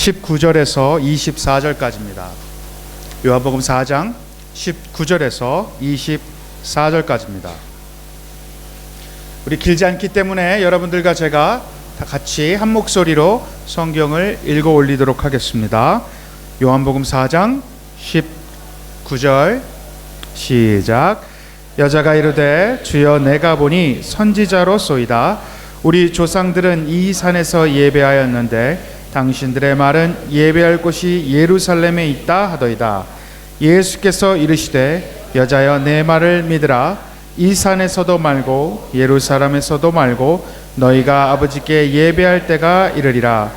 19절에서 24절까지입니다. 요한복음 4장 19절에서 24절까지입니다. 우리 길지 않기 때문에 여러분들과 제가 다 같이 한 목소리로 성경을 읽어 올리도록 하겠습니다. 요한복음 4장 19절 시작. 여자가 이르되 주여 내가 보니 선지자로소이다. 우리 조상들은 이 산에서 예배하였는데 당신들의 말은 예배할 곳이 예루살렘에 있다 하더이다. 예수께서 이르시되 여자여 내 말을 믿으라. 이 산에서도 말고 예루살렘에서도 말고 너희가 아버지께 예배할 때가 이르리라.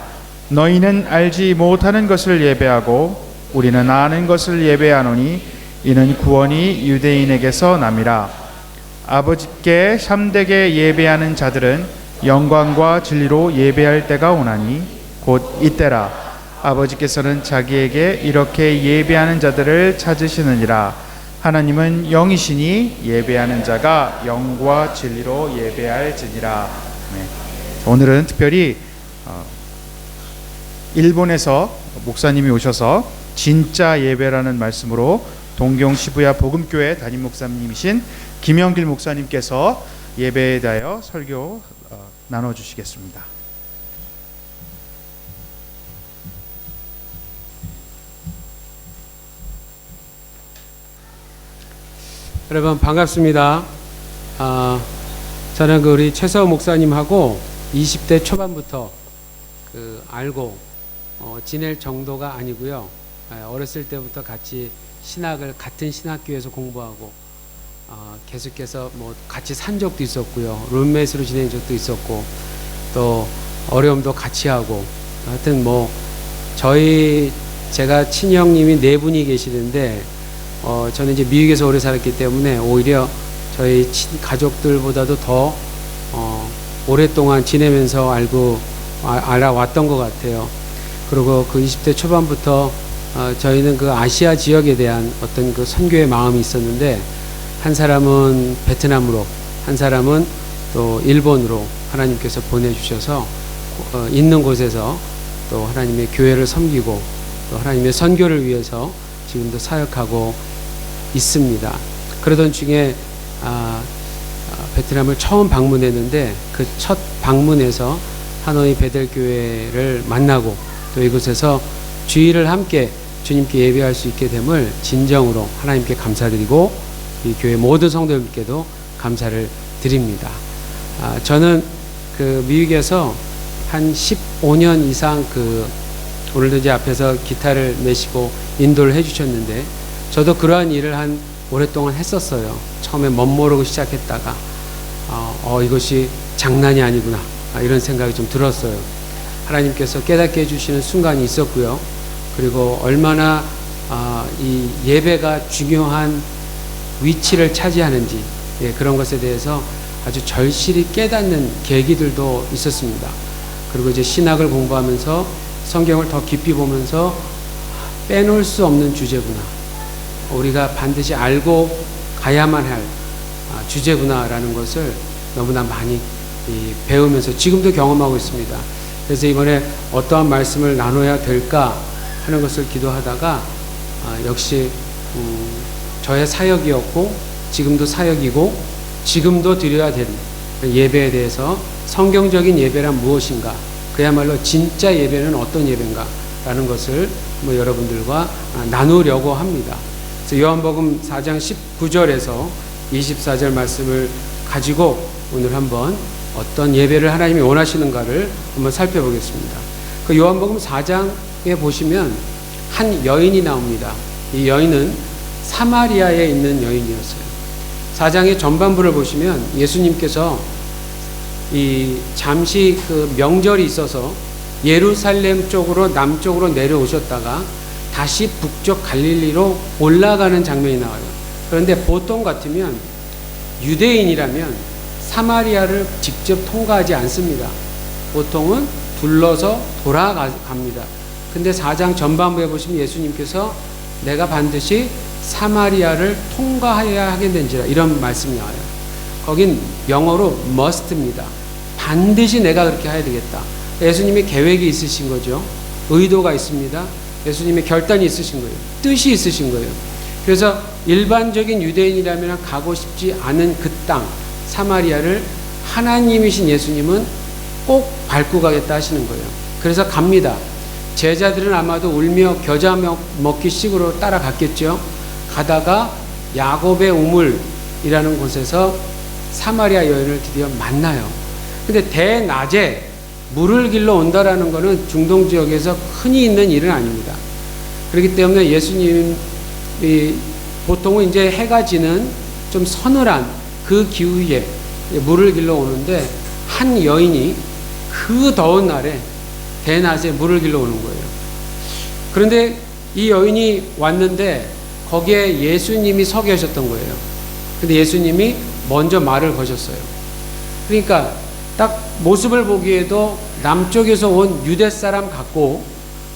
너희는 알지 못하는 것을 예배하고 우리는 아는 것을 예배하노니 이는 구원이 유대인에게서 남이라. 아버지께 참되게 예배하는 자들은 영광과 진리로 예배할 때가 오나니 곧 이때라. 아버지께서는 자기에게 이렇게 예배하는 자들을 찾으시느니라. 하나님은 영이시니 예배하는 자가 영과 진리로 예배할지니라. 네. 오늘은 특별히 일본에서 목사님이 오셔서 진짜 예배라는 말씀으로 동경 시부야 복음교회 담임 목사님이신 김영길 목사님께서 예배에 대하여 설교 나눠주시겠습니다. 여러분 반갑습니다. 저는 우리 최서우 목사님하고 20대 초반부터 알고 지낼 정도가 아니고요. 어렸을 때부터 같이 신학을 같은 신학교에서 공부하고 계속해서 같이 산 적도 있었고요. 룸메이트로 지낸 적도 있었고 또 어려움도 같이 하고 하여튼 제가 친형님이 4분이 계시는데 저는 이제 미국에서 오래 살았기 때문에 오히려 저희 가족들보다도 더 오랫동안 지내면서 알아왔던 것 같아요. 그리고 그 20대 초반부터 저희는 그 아시아 지역에 대한 어떤 그 선교의 마음이 있었는데 한 사람은 베트남으로, 한 사람은 또 일본으로 하나님께서 보내주셔서 있는 곳에서 또 하나님의 교회를 섬기고 또 하나님의 선교를 위해서 지금도 사역하고 있습니다. 그러던 중에 베트남을 처음 방문했는데 그 첫 방문에서 하노이 베델교회를 만나고 또 이곳에서 주일을 함께 주님께 예배할 수 있게 됨을 진정으로 하나님께 감사드리고 이 교회 모든 성도님께도 감사를 드립니다. 저는 그 미국에서 한 15년 이상 오늘도 이제 앞에서 기타를 메시고 인도를 해주셨는데 저도 그러한 일을 오랫동안 했었어요. 처음에 멋모르고 시작했다가 이것이 장난이 아니구나 이런 생각이 좀 들었어요. 하나님께서 깨닫게 해주시는 순간이 있었고요. 그리고 얼마나 이 예배가 중요한 위치를 차지하는지 그런 것에 대해서 아주 절실히 깨닫는 계기들도 있었습니다. 그리고 이제 신학을 공부하면서 성경을 더 깊이 보면서 빼놓을 수 없는 주제구나. 우리가 반드시 알고 가야만 할 주제구나라는 것을 너무나 많이 배우면서 지금도 경험하고 있습니다. 그래서 이번에 어떠한 말씀을 나눠야 될까 하는 것을 기도하다가 역시 저의 사역이었고 지금도 사역이고 지금도 드려야 되는 예배에 대해서 성경적인 예배란 무엇인가, 그야말로 진짜 예배는 어떤 예배인가 라는 것을 여러분들과 나누려고 합니다. 그래서 요한복음 4장 19절에서 24절 말씀을 가지고 오늘 한번 어떤 예배를 하나님이 원하시는가를 한번 살펴보겠습니다. 그 요한복음 4장에 보시면 한 여인이 나옵니다. 이 여인은 사마리아에 있는 여인이었어요. 4장의 전반부를 보시면 예수님께서 잠시 그 명절이 있어서 예루살렘 쪽으로 남쪽으로 내려오셨다가 다시 북쪽 갈릴리로 올라가는 장면이 나와요. 그런데 보통 같으면 유대인이라면 사마리아를 직접 통과하지 않습니다. 보통은 둘러서 돌아갑니다. 근데 4장 전반부에 보시면 예수님께서 내가 반드시 사마리아를 통과해야 하겠는지라 이런 말씀이 나와요. 거긴 영어로 must입니다. 반드시 내가 그렇게 해야 되겠다. 예수님이 계획이 있으신 거죠. 의도가 있습니다. 예수님의 결단이 있으신 거예요. 뜻이 있으신 거예요. 그래서 일반적인 유대인이라면 가고 싶지 않은 그 땅 사마리아를 하나님이신 예수님은 꼭 밟고 가겠다 하시는 거예요. 그래서 갑니다. 제자들은 아마도 울며 겨자 먹기 식으로 따라갔겠죠. 가다가 야곱의 우물이라는 곳에서 사마리아 여인을 드디어 만나요. 근데 대낮에 물을 길러 온다라는 것은 중동 지역에서 흔히 있는 일은 아닙니다. 그렇기 때문에 예수님이 보통은 이제 해가 지는 좀 서늘한 그 기후에 물을 길러 오는데 한 여인이 그 더운 날에 대낮에 물을 길러 오는 거예요. 그런데 이 여인이 왔는데 거기에 예수님이 서 계셨던 거예요. 근데 예수님이 먼저 말을 거셨어요. 그러니까 딱 모습을 보기에도 남쪽에서 온 유대 사람 같고,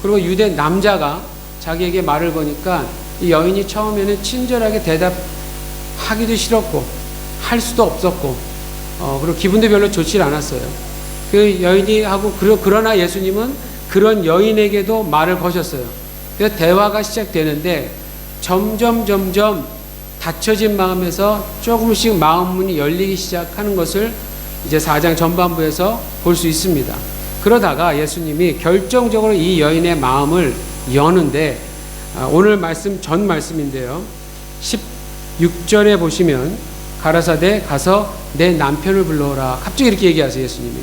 그리고 유대 남자가 자기에게 말을 거니까 이 여인이 처음에는 친절하게 대답하기도 싫었고 할 수도 없었고 그리고 기분도 별로 좋지 않았어요. 그 여인이 하고 그러나 예수님은 그런 여인에게도 말을 거셨어요. 그래서 대화가 시작되는데 점점 닫혀진 마음에서 조금씩 마음 문이 열리기 시작하는 것을 이제 4장 전반부에서 볼 수 있습니다. 그러다가 예수님이 결정적으로 이 여인의 마음을 여는데 오늘 말씀 전 말씀인데요. 16절에 보시면 가라사대 가서 내 남편을 불러오라. 갑자기 이렇게 얘기하세요, 예수님이.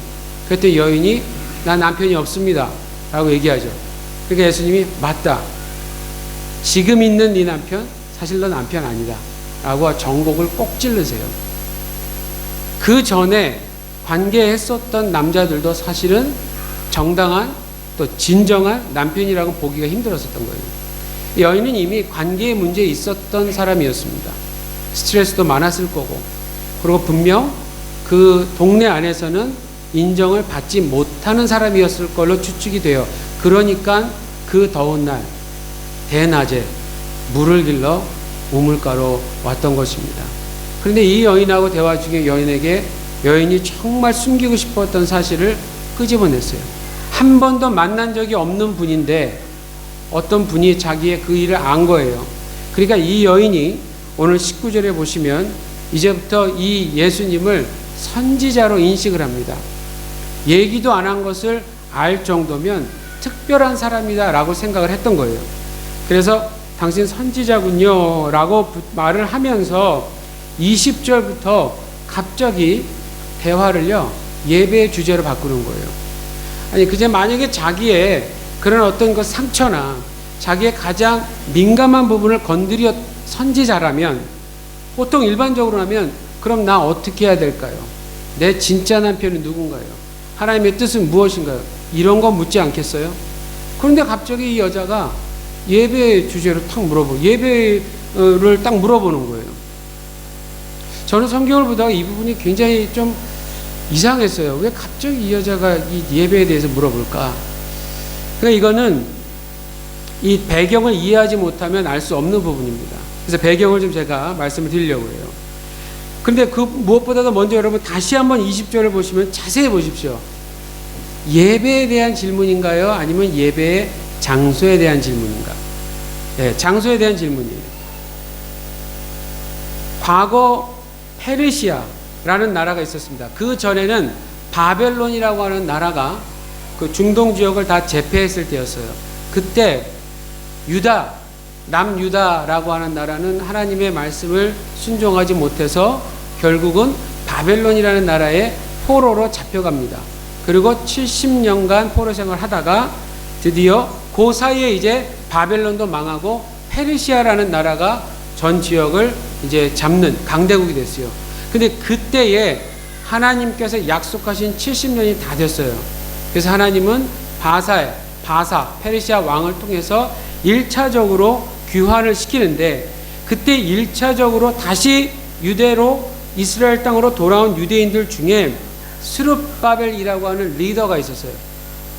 그때 여인이 나 남편이 없습니다 라고 얘기하죠. 그러니까 예수님이 맞다. 지금 있는 네 남편 사실 너 남편 아니다 라고 정곡을 꼭 찌르세요. 그 전에 관계했었던 남자들도 사실은 정당한 또 진정한 남편이라고 보기가 힘들었었던 거예요. 여인은 이미 관계의 문제에 있었던 사람이었습니다. 스트레스도 많았을 거고, 그리고 분명 그 동네 안에서는 인정을 받지 못하는 사람이었을 걸로 추측이 돼요. 그러니까 그 더운 날 대낮에 물을 길러 우물가로 왔던 것입니다. 그런데 이 여인하고 대화 중에 여인이 정말 숨기고 싶었던 사실을 끄집어냈어요. 한 번도 만난 적이 없는 분인데 어떤 분이 자기의 그 일을 안 거예요. 그러니까 이 여인이 오늘 19절에 보시면 이제부터 이 예수님을 선지자로 인식을 합니다. 얘기도 안 한 것을 알 정도면 특별한 사람이다 라고 생각을 했던 거예요. 그래서 당신 선지자군요 라고 말을 하면서 20절부터 갑자기 대화를요 예배의 주제로 바꾸는 거예요. 아니 그제 만약에 자기의 그런 어떤 그 상처나 자기의 가장 민감한 부분을 건드려 선지자라면, 보통 일반적으로 하면 그럼 나 어떻게 해야 될까요? 내 진짜 남편은 누군가요? 하나님의 뜻은 무엇인가요? 이런 거 묻지 않겠어요? 그런데 갑자기 이 여자가 예배 주제로 예배를 딱 물어보는 거예요. 저는 성경을 보다가 이 부분이 굉장히 좀 이상했어요. 왜 갑자기 이 여자가 이 예배에 대해서 물어볼까? 그러니까 이거는 이 배경을 이해하지 못하면 알 수 없는 부분입니다. 그래서 배경을 좀 제가 말씀을 드리려고 해요. 근데 그 무엇보다도 먼저 여러분 다시 한번 20절을 보시면 자세히 보십시오. 예배에 대한 질문인가요? 아니면 예배의 장소에 대한 질문인가? 네, 장소에 대한 질문이에요. 과거 페르시아라는 나라가 있었습니다. 그 전에는 바벨론이라고 하는 나라가 그 중동 지역을 다 제패했을 때였어요. 그때 남유다라고 하는 나라는 하나님의 말씀을 순종하지 못해서 결국은 바벨론이라는 나라의 포로로 잡혀갑니다. 그리고 70년간 포로 생활을 하다가 드디어 그 사이에 이제 바벨론도 망하고 페르시아라는 나라가 전 지역을 이제 잡는 강대국이 됐어요. 근데 그때에 하나님께서 약속하신 70년이 다 됐어요. 그래서 하나님은 바사 페르시아 왕을 통해서 1차적으로 귀환을 시키는데, 그때 1차적으로 다시 유대로 이스라엘 땅으로 돌아온 유대인들 중에 스룹바벨이라고 하는 리더가 있었어요.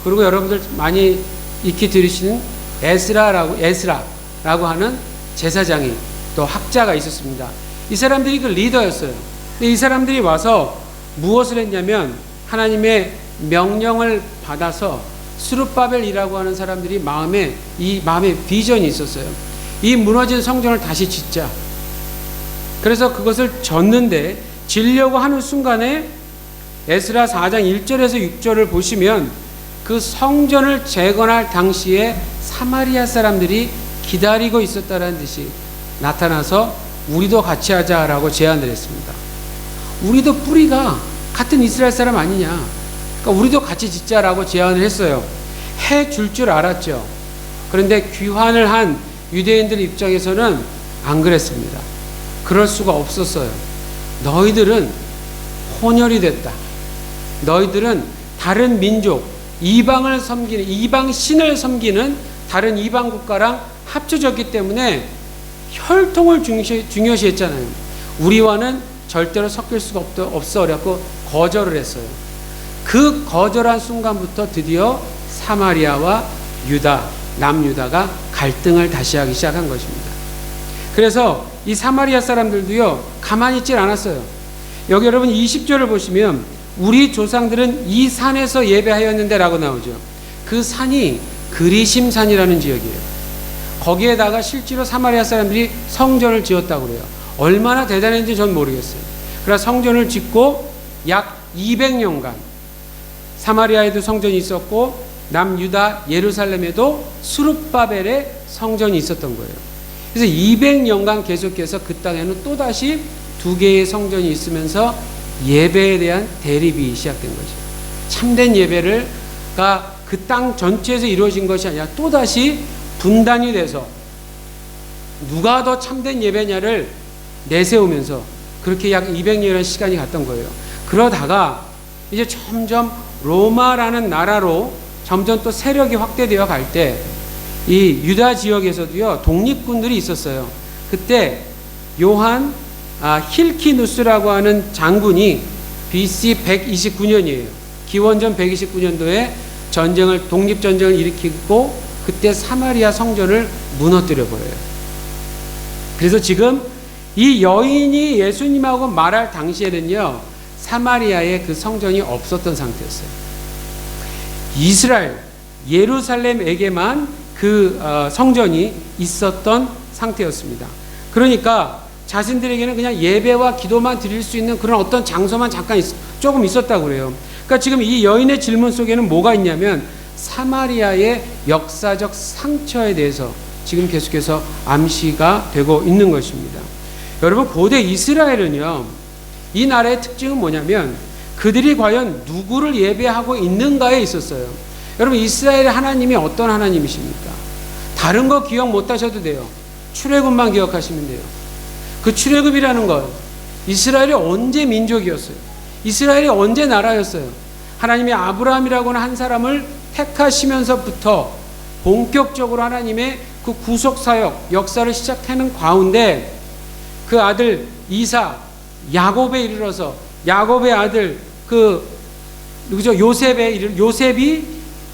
그리고 여러분들 많이 익히 들으시는 에스라라고 하는 제사장이 또 학자가 있었습니다. 이 사람들이 그 리더였어요. 근데 이 사람들이 와서 무엇을 했냐면 하나님의 명령을 받아서 스룹바벨이라고 하는 사람들이 마음에 비전이 있었어요. 이 무너진 성전을 다시 짓자. 그래서 그것을 졌는데, 지려고 하는 순간에 에스라 4장 1절에서 6절을 보시면 그 성전을 재건할 당시에 사마리아 사람들이 기다리고 있었다는 듯이 나타나서 우리도 같이 하자라고 제안을 했습니다. 우리도 뿌리가 같은 이스라엘 사람 아니냐, 그러니까 우리도 같이 짓자라고 제안을 했어요. 해줄 줄 알았죠. 그런데 귀환을 한 유대인들 입장에서는 안 그랬습니다. 그럴 수가 없었어요. 너희들은 혼혈이 됐다. 너희들은 다른 민족, 이방을 섬기는, 이방 신을 섬기는 다른 이방 국가랑 합쳐졌기 때문에 혈통을 중요시했잖아요. 우리와는 절대로 섞일 수가 없어 어렵고 거절을 했어요. 그 거절한 순간부터 드디어 사마리아와 유다, 남유다가 갈등을 다시 하기 시작한 것입니다. 그래서 이 사마리아 사람들도요, 가만히 있질 않았어요. 여기 여러분 20절을 보시면 우리 조상들은 이 산에서 예배하였는데 라고 나오죠. 그 산이 그리심산이라는 지역이에요. 거기에다가 실제로 사마리아 사람들이 성전을 지었다고 그래요. 얼마나 대단했는지 전 모르겠어요. 그래서 성전을 짓고 약 200년간 사마리아에도 성전이 있었고 남유다 예루살렘에도 스룹바벨의 성전이 있었던 거예요. 그래서 200년간 계속해서 그 땅에는 또다시 두 개의 성전이 있으면서 예배에 대한 대립이 시작된 거죠. 참된 예배가 그 땅 전체에서 이루어진 것이 아니라 또다시 분단이 돼서 누가 더 참된 예배냐를 내세우면서 그렇게 약 200년의 시간이 갔던 거예요. 그러다가 이제 점점 로마라는 나라로 점점 또 세력이 확대되어 갈 때 이 유다 지역에서도요, 독립군들이 있었어요. 그때 요한 힐키누스라고 하는 장군이 BC 129년이에요. 기원전 129년도에 독립전쟁을 일으키고 그때 사마리아 성전을 무너뜨려 버려요. 그래서 지금 이 여인이 예수님하고 말할 당시에는요, 사마리아에 그 성전이 없었던 상태였어요. 이스라엘, 예루살렘에게만 그 성전이 있었던 상태였습니다. 그러니까 자신들에게는 그냥 예배와 기도만 드릴 수 있는 그런 어떤 장소만 잠깐 조금 있었다고 그래요. 그러니까 지금 이 여인의 질문 속에는 뭐가 있냐면 사마리아의 역사적 상처에 대해서 지금 계속해서 암시가 되고 있는 것입니다. 여러분, 고대 이스라엘은요, 이 나라의 특징은 뭐냐면 그들이 과연 누구를 예배하고 있는가에 있었어요. 여러분, 이스라엘의 하나님이 어떤 하나님이십니까? 다른 거 기억 못 하셔도 돼요. 출애굽만 기억하시면 돼요. 그 출애굽이라는 것, 이스라엘이 언제 민족이었어요? 이스라엘이 언제 나라였어요? 하나님이 아브라함이라고 하는 한 사람을 택하시면서부터 본격적으로 하나님의 그 구속사역 역사를 시작하는 가운데 그 아들 이삭, 야곱에 이르러서 야곱의 아들 누구죠? 요셉이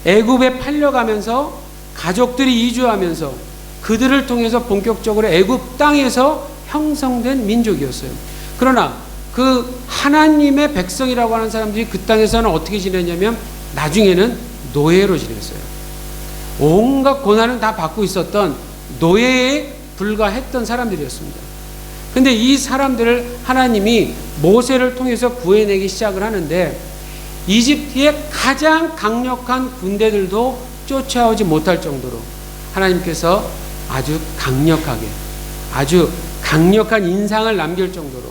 애굽에 팔려가면서 가족들이 이주하면서 그들을 통해서 본격적으로 애굽 땅에서 형성된 민족이었어요. 그러나 그 하나님의 백성이라고 하는 사람들이 그 땅에서는 어떻게 지냈냐면 나중에는 노예로 지냈어요. 온갖 고난을 다 받고 있었던 노예에 불과했던 사람들이었습니다. 근데 이 사람들을 하나님이 모세를 통해서 구해내기 시작을 하는데 이집트의 가장 강력한 군대들도 쫓아오지 못할 정도로 하나님께서 아주 강력한 인상을 남길 정도로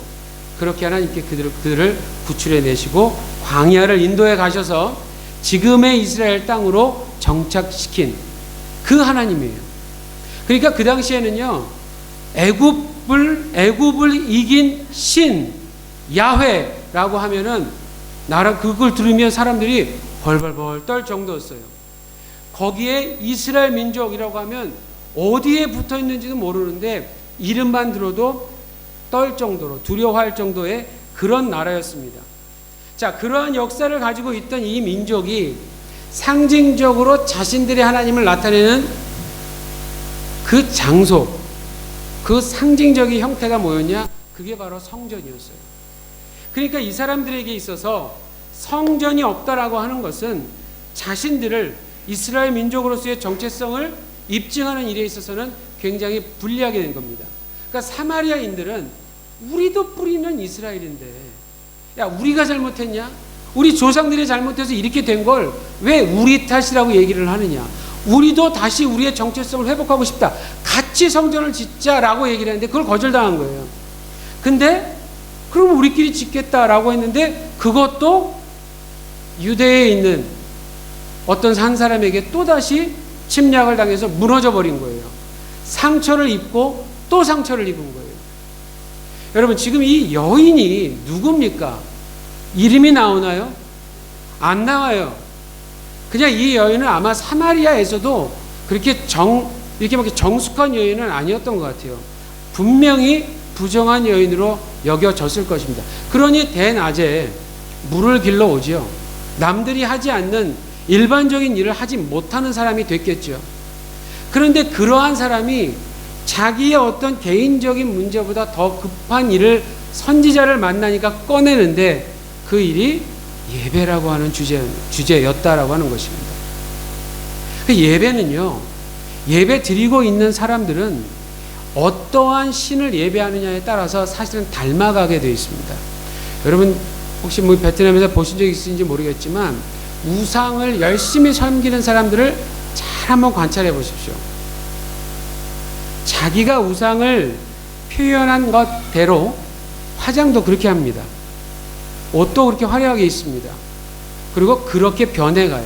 그렇게 하나님께 그들을 구출해내시고 광야를 인도해 가셔서 지금의 이스라엘 땅으로 정착시킨 그 하나님이에요. 그러니까 그 당시에는요, 애굽을 이긴 신 야훼라고 하면은 그걸 들으면 사람들이 벌벌벌 떨 정도였어요. 거기에 이스라엘 민족이라고 하면 어디에 붙어 있는지도 모르는데 이름만 들어도 떨 정도로 두려워할 정도의 그런 나라였습니다. 자, 그러한 역사를 가지고 있던 이 민족이 상징적으로 자신들의 하나님을 나타내는 그 장소, 그 상징적인 형태가 뭐였냐? 그게 바로 성전이었어요. 그러니까 이 사람들에게 있어서 성전이 없다라고 하는 것은 자신들을 이스라엘 민족으로서의 정체성을 입증하는 일에 있어서는 굉장히 불리하게 된 겁니다. 그러니까 사마리아인들은 우리도 뿌리는 이스라엘인데, 야, 우리가 잘못했냐? 우리 조상들이 잘못해서 이렇게 된 걸 왜 우리 탓이라고 얘기를 하느냐? 우리도 다시 우리의 정체성을 회복하고 싶다. 같이 성전을 짓자라고 얘기를 했는데 그걸 거절당한 거예요. 근데 그럼 우리끼리 짓겠다라고 했는데 그것도 유대에 있는 어떤 한 사람에게 또다시 침략을 당해서 무너져 버린 거예요. 상처를 입고 또 상처를 입은 거예요. 여러분, 지금 이 여인이 누굽니까? 이름이 나오나요? 안 나와요. 그냥 이 여인은 아마 사마리아에서도 이렇게 막 정숙한 여인은 아니었던 것 같아요. 분명히 부정한 여인으로 여겨졌을 것입니다. 그러니 대낮에 물을 길러 오지요. 남들이 하지 않는 일반적인 일을 하지 못하는 사람이 됐겠죠. 그런데 그러한 사람이 자기의 어떤 개인적인 문제보다 더 급한 일을, 선지자를 만나니까 꺼내는데 그 일이 예배라고 하는 주제였다라고 하는 것입니다. 그 예배는요, 예배 드리고 있는 사람들은 어떠한 신을 예배하느냐에 따라서 사실은 닮아가게 되어 있습니다. 여러분, 혹시 베트남에서 보신 적 있으신지 모르겠지만 우상을 열심히 섬기는 사람들을 잘 한번 관찰해 보십시오. 자기가 우상을 표현한 것대로 화장도 그렇게 합니다. 옷도 그렇게 화려하게 입습니다. 그리고 그렇게 변해가요.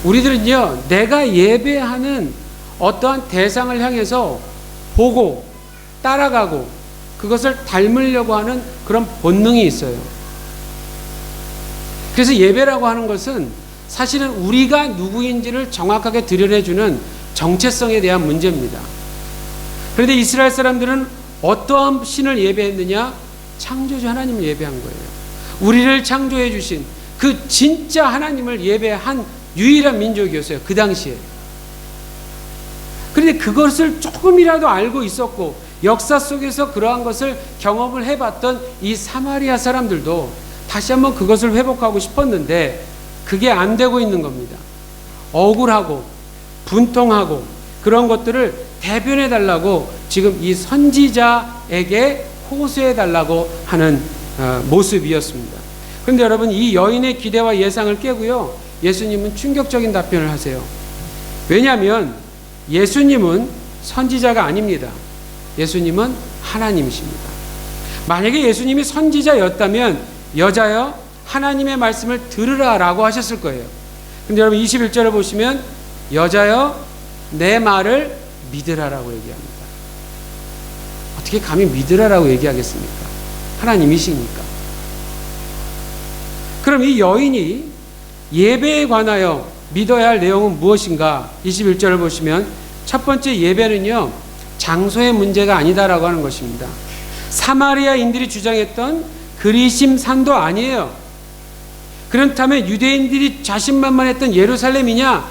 우리들은요, 내가 예배하는 어떠한 대상을 향해서 보고 따라가고 그것을 닮으려고 하는 그런 본능이 있어요. 그래서 예배라고 하는 것은 사실은 우리가 누구인지를 정확하게 드러내주는 정체성에 대한 문제입니다. 그런데 이스라엘 사람들은 어떠한 신을 예배했느냐? 창조주 하나님을 예배한 거예요. 우리를 창조해 주신 그 진짜 하나님을 예배한 유일한 민족이었어요, 그 당시에. 그런데 그것을 조금이라도 알고 있었고 역사 속에서 그러한 것을 경험을 해봤던 이 사마리아 사람들도 다시 한번 그것을 회복하고 싶었는데 그게 안 되고 있는 겁니다. 억울하고 분통하고 그런 것들을 대변해 달라고 지금 이 선지자에게 호소해 달라고 하는 모습이었습니다. 그런데 여러분, 이 여인의 기대와 예상을 깨고요, 예수님은 충격적인 답변을 하세요. 왜냐하면 예수님은 선지자가 아닙니다. 예수님은 하나님이십니다. 만약에 예수님이 선지자였다면 여자여 하나님의 말씀을 들으라라고 하셨을 거예요. 근데 여러분 21절을 보시면 여자여 내 말을 믿으라라고 얘기합니다. 어떻게 감히 믿으라라고 얘기하겠습니까? 하나님이시니까. 그럼 이 여인이 예배에 관하여 믿어야 할 내용은 무엇인가? 21절을 보시면 첫 번째 예배는요, 장소의 문제가 아니다라고 하는 것입니다. 사마리아인들이 주장했던 그리심 산도 아니에요. 그렇다면 유대인들이 자신만만했던 예루살렘이냐?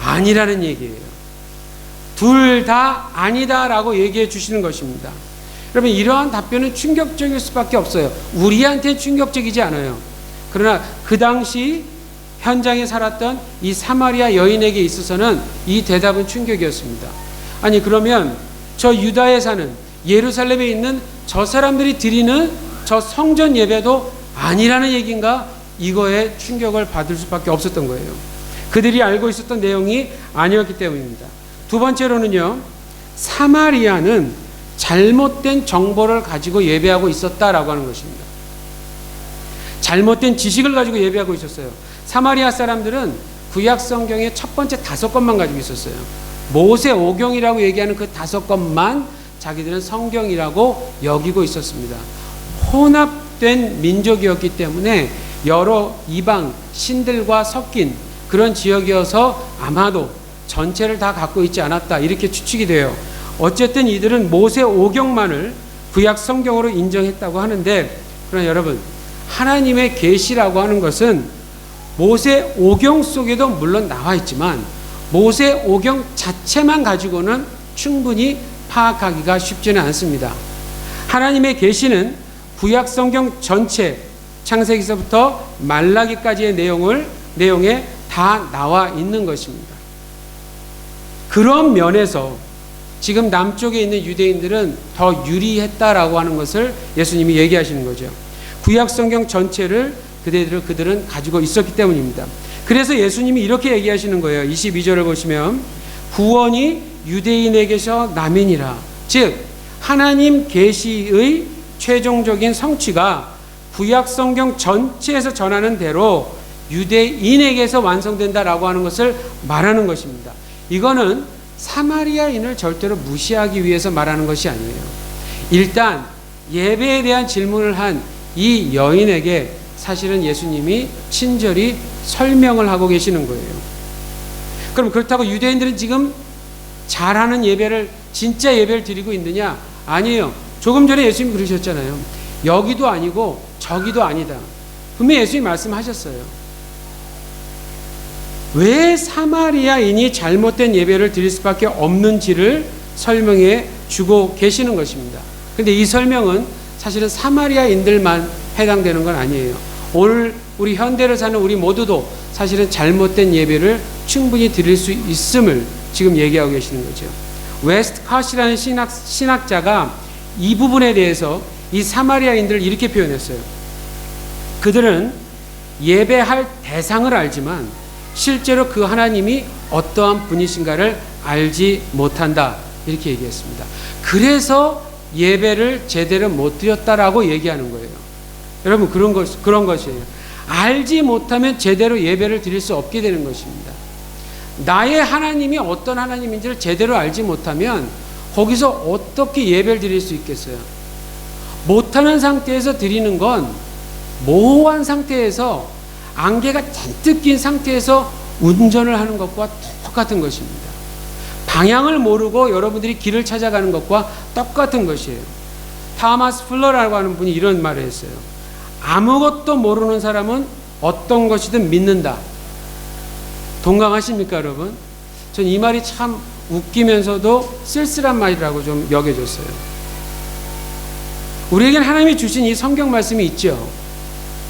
아니라는 얘기예요. 둘 다 아니다라고 얘기해 주시는 것입니다. 여러분, 이러한 답변은 충격적일 수밖에 없어요. 우리한테 충격적이지 않아요. 그러나 그 당시 현장에 살았던 이 사마리아 여인에게 있어서는 이 대답은 충격이었습니다. 아니, 그러면 저 유다에 사는 예루살렘에 있는 저 사람들이 드리는 저 성전 예배도 아니라는 얘기인가? 이거에 충격을 받을 수밖에 없었던 거예요. 그들이 알고 있었던 내용이 아니었기 때문입니다. 두 번째로는요, 사마리아는 잘못된 정보를 가지고 예배하고 있었다라고 하는 것입니다. 잘못된 지식을 가지고 예배하고 있었어요. 사마리아 사람들은 구약 성경의 첫 번째 5권만 가지고 있었어요. 모세 오경이라고 얘기하는 그 5권만 자기들은 성경이라고 여기고 있었습니다. 혼합된 민족이었기 때문에 여러 이방 신들과 섞인 그런 지역이어서 아마도 전체를 다 갖고 있지 않았다, 이렇게 추측이 돼요. 어쨌든 이들은 모세 오경만을 구약 성경으로 인정했다고 하는데, 그러나 여러분, 하나님의 계시라고 하는 것은 모세 오경 속에도 물론 나와 있지만 모세 오경 자체만 가지고는 충분히 파악하기가 쉽지는 않습니다. 하나님의 계시는 구약 성경 전체, 창세기서부터 말라기까지의 내용에 다 나와 있는 것입니다. 그런 면에서 지금 남쪽에 있는 유대인들은 더 유리했다라고 하는 것을 예수님이 얘기하시는 거죠. 구약 성경 전체를 그들은 가지고 있었기 때문입니다. 그래서 예수님이 이렇게 얘기하시는 거예요. 22절을 보시면 구원이 유대인에게서 남이니라. 즉 하나님 계시의 최종적인 성취가 구약 성경 전체에서 전하는 대로 유대인에게서 완성된다라고 하는 것을 말하는 것입니다. 이거는 사마리아인을 절대로 무시하기 위해서 말하는 것이 아니에요. 일단 예배에 대한 질문을 한 이 여인에게 사실은 예수님이 친절히 설명을 하고 계시는 거예요. 그럼 그렇다고 유대인들은 지금 잘하는 예배를, 진짜 예배를 드리고 있느냐? 아니에요. 조금 전에 예수님이 그러셨잖아요. 여기도 아니고 저기도 아니다. 분명히 예수님이 말씀하셨어요. 왜 사마리아인이 잘못된 예배를 드릴 수밖에 없는지를 설명해 주고 계시는 것입니다. 그런데 이 설명은 사실은 사마리아인들만 해당되는 건 아니에요. 오늘 우리 현대를 사는 우리 모두도 사실은 잘못된 예배를 충분히 드릴 수 있음을 지금 얘기하고 계시는 거죠. 웨스트 카시라는 신학자가 이 부분에 대해서 이 사마리아인들을 이렇게 표현했어요. 그들은 예배할 대상을 알지만 실제로 그 하나님이 어떠한 분이신가를 알지 못한다. 이렇게 얘기했습니다. 그래서 예배를 제대로 못 드렸다라고 얘기하는 거예요. 여러분 그런 것이에요. 알지 못하면 제대로 예배를 드릴 수 없게 되는 것입니다. 나의 하나님이 어떤 하나님인지를 제대로 알지 못하면 거기서 어떻게 예배를 드릴 수 있겠어요? 못하는 상태에서 드리는 건 모호한 상태에서 안개가 잔뜩 낀 상태에서 운전을 하는 것과 똑같은 것입니다. 방향을 모르고 여러분들이 길을 찾아가는 것과 똑같은 것이에요. 타마스 플러라고 하는 분이 이런 말을 했어요. 아무것도 모르는 사람은 어떤 것이든 믿는다. 동감하십니까, 여러분? 전 이 말이 참 웃기면서도 쓸쓸한 말이라고 좀 여겨졌어요. 우리에겐 하나님이 주신 이 성경 말씀이 있죠.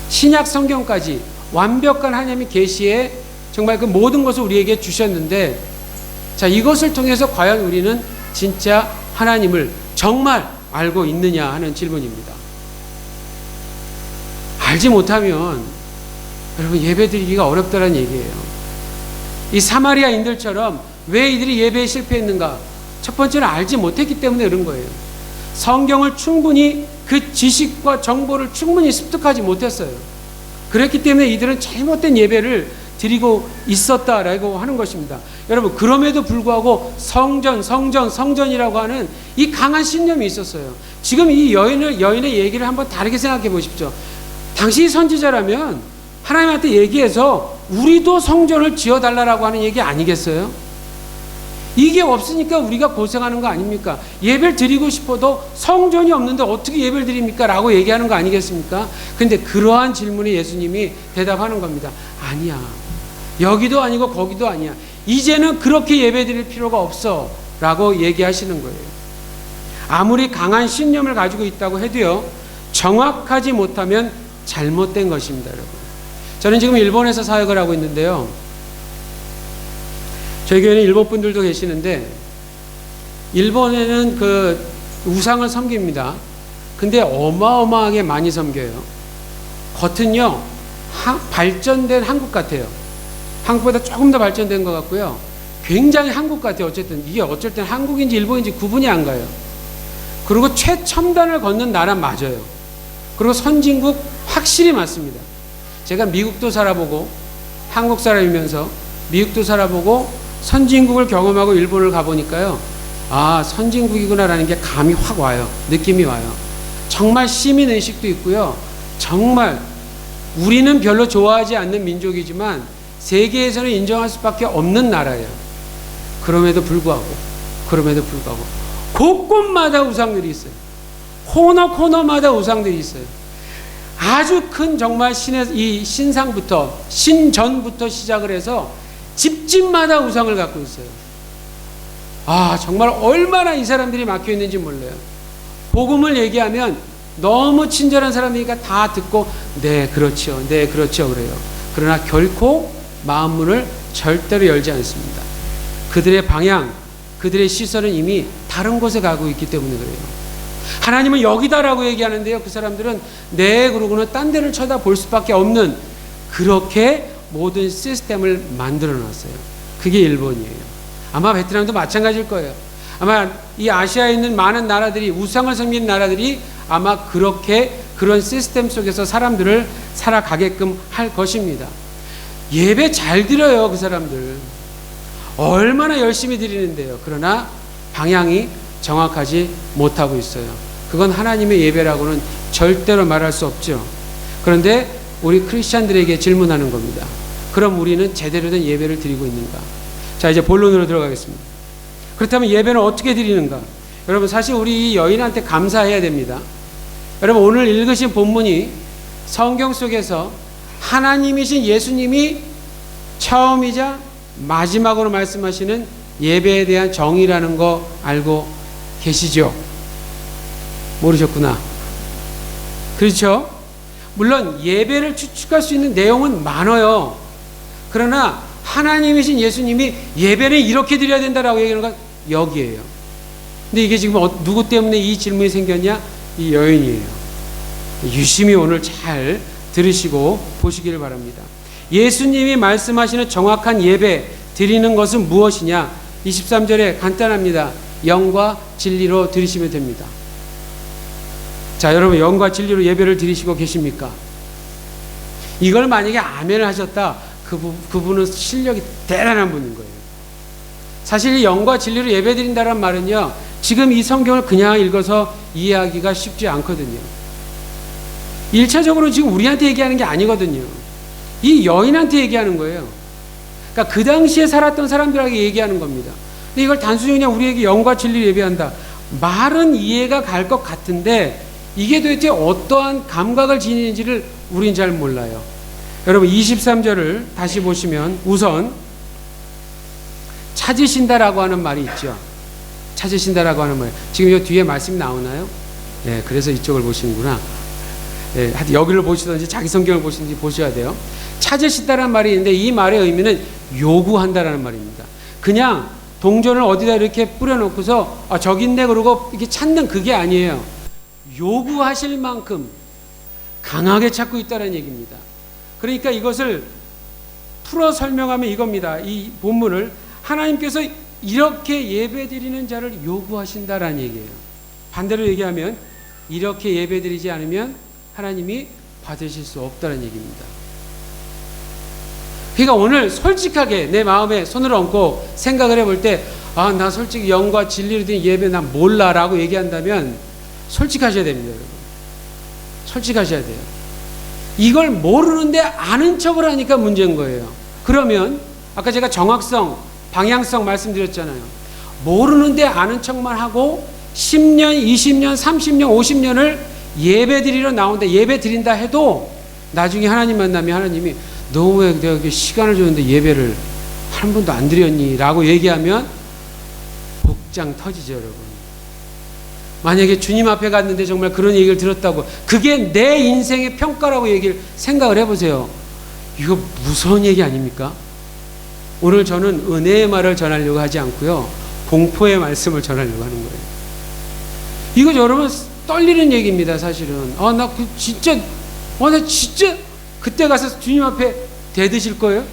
신약 성경까지 완벽한 하나님의 계시에 정말 그 모든 것을 우리에게 주셨는데, 자, 이것을 통해서 과연 우리는 진짜 하나님을 정말 알고 있느냐 하는 질문입니다. 알지 못하면 여러분 예배 드리기가 어렵다는 얘기예요. 이 사마리아인들처럼 왜 이들이 예배에 실패했는가? 첫 번째는 알지 못했기 때문에 그런 거예요. 성경을 충분히 그 지식과 정보를 충분히 습득하지 못했어요. 그랬기 때문에 이들은 잘못된 예배를 드리고 있었다라고 하는 것입니다. 여러분 그럼에도 불구하고 성전이라고 하는 이 강한 신념이 있었어요. 지금 이 여인의 얘기를 한번 다르게 생각해 보십시오. 당신이 선지자라면 하나님한테 얘기해서 우리도 성전을 지어달라고 하는 얘기 아니겠어요? 이게 없으니까 우리가 고생하는 거 아닙니까? 예배를 드리고 싶어도 성전이 없는데 어떻게 예배를 드립니까? 라고 얘기하는 거 아니겠습니까? 근데 그러한 질문에 예수님이 대답하는 겁니다. 아니야. 여기도 아니고 거기도 아니야. 이제는 그렇게 예배 드릴 필요가 없어. 라고 얘기하시는 거예요. 아무리 강한 신념을 가지고 있다고 해도요, 정확하지 못하면 잘못된 것입니다, 여러분. 저는 지금 일본에서 사역을 하고 있는데요. 저희 교회는 일본 분들도 계시는데 일본에는 그 우상을 섬깁니다. 근데 어마어마하게 많이 섬겨요. 겉은요 발전된 한국 같아요. 한국보다 조금 더 발전된 것 같고요. 굉장히 한국 같아요. 어쨌든 이게 어쩔 땐 한국인지 일본인지 구분이 안 가요. 그리고 최첨단을 걷는 나라 맞아요. 그리고 선진국 확실히 맞습니다. 제가 미국도 살아보고 한국 사람이면서 미국도 살아보고 선진국을 경험하고 일본을 가보니까요. 아, 선진국이구나라는 게 감이 확 와요. 느낌이 와요. 정말 시민의식도 있고요. 정말 우리는 별로 좋아하지 않는 민족이지만 세계에서는 인정할 수밖에 없는 나라예요. 그럼에도 불구하고 곳곳마다 우상들이 있어요. 코너마다 우상들이 있어요. 아주 큰 정말 이 신전부터 시작을 해서 집집마다 우상을 갖고 있어요. 아, 정말 얼마나 이 사람들이 막혀 있는지 몰라요. 복음을 얘기하면 너무 친절한 사람이니까 다 듣고 네, 그렇죠. 그래요. 그러나 결코 마음문을 절대로 열지 않습니다. 그들의 방향, 그들의 시선은 이미 다른 곳에 가고 있기 때문에 그래요. 하나님은 여기다라고 얘기하는데요, 그 사람들은 네 그러고는 딴 데를 쳐다볼 수밖에 없는, 그렇게 모든 시스템을 만들어 놨어요. 그게 일본이에요. 아마 베트남도 마찬가지일 거예요. 아마 이 아시아에 있는 많은 나라들이, 우상을 섬기는 나라들이 아마 그렇게 그런 시스템 속에서 사람들을 살아가게끔 할 것입니다. 예배 잘 드려요, 그 사람들. 얼마나 열심히 드리는데요. 그러나 방향이 정확하지 못하고 있어요. 그건 하나님의 예배라고는 절대로 말할 수 없죠. 그런데 우리 크리스찬들에게 질문하는 겁니다. 그럼 우리는 제대로 된 예배를 드리고 있는가? 자, 이제 본론으로 들어가겠습니다. 그렇다면 예배는 어떻게 드리는가? 여러분, 사실 우리 이 여인한테 감사해야 됩니다. 여러분, 오늘 읽으신 본문이 성경 속에서 하나님이신 예수님이 처음이자 마지막으로 말씀하시는 예배에 대한 정의라는 거 알고 계시죠? 모르셨구나. 그렇죠? 물론 예배를 추측할 수 있는 내용은 많아요. 그러나 하나님이신 예수님이 예배는 이렇게 드려야 된다라고 얘기하는 건 여기에요. 근데 이게 지금 누구 때문에 이 질문이 생겼냐? 이 여인이에요. 유심히 오늘 잘 들으시고 보시기를 바랍니다. 예수님이 말씀하시는 정확한 예배 드리는 것은 무엇이냐? 23절에 간단합니다. 영과 진리로 드리시면 됩니다. 자, 여러분, 영과 진리로 예배를 드리시고 계십니까? 이걸 만약에 아멘을 하셨다, 그분은 실력이 대단한 분인 거예요. 사실 이 영과 진리로 예배 드린다는 말은요, 지금 이 성경을 그냥 읽어서 이해하기가 쉽지 않거든요. 1차적으로 지금 우리한테 얘기하는 게 아니거든요. 이 여인한테 얘기하는 거예요. 그러니까 그 당시에 살았던 사람들에게 얘기하는 겁니다. 근데 이걸 단순히 그냥 우리에게 영과 진리를 예배한다, 말은 이해가 갈 것 같은데 이게 도대체 어떠한 감각을 지니는지를 우린 잘 몰라요. 여러분, 23절을 다시 보시면 우선 찾으신다라고 하는 말이 있죠. 찾으신다라고 하는 말. 지금 이 뒤에 말씀이 나오나요? 네, 그래서 이쪽을 보시는구나. 네, 하여튼 여기를 보시든지 자기 성경을 보시든지 보셔야 돼요. 찾으신다라는 말이 있는데 이 말의 의미는 요구한다라는 말입니다. 그냥 동전을 어디다 이렇게 뿌려놓고서 저기 있네 그러고 이렇게 찾는 그게 아니에요. 요구하실 만큼 강하게 찾고 있다는 얘기입니다. 그러니까 이것을 풀어 설명하면 이겁니다. 이 본문을 하나님께서 이렇게 예배드리는 자를 요구하신다라는 얘기예요. 반대로 얘기하면 이렇게 예배드리지 않으면 하나님이 받으실 수 없다는 얘기입니다. 그러니까 오늘 솔직하게 내 마음에 손을 얹고 생각을 해볼 때, 나 솔직히 영과 진리로 된 예배 난 몰라 라고 얘기한다면 솔직하셔야 됩니다, 여러분. 솔직하셔야 돼요. 이걸 모르는데 아는 척을 하니까 문제인 거예요. 그러면 아까 제가 정확성, 방향성 말씀드렸잖아요. 모르는데 아는 척만 하고 10년, 20년, 30년, 50년을 예배 드리러 나온다, 예배 드린다 해도 나중에 하나님 만나면 하나님이 너 왜 내가 시간을 줬는데 예배를 한 번도 안 드렸니? 라고 얘기하면 복장 터지죠, 여러분. 만약에 주님 앞에 갔는데 정말 그런 얘기를 들었다고, 그게 내 인생의 평가라고 생각을 해보세요. 이거 무서운 얘기 아닙니까? 오늘 저는 은혜의 말을 전하려고 하지 않고요, 공포의 말씀을 전하려고 하는 거예요. 이거 여러분 떨리는 얘기입니다, 사실은. 나 진짜 그때 가서 주님 앞에 대드실 거예요?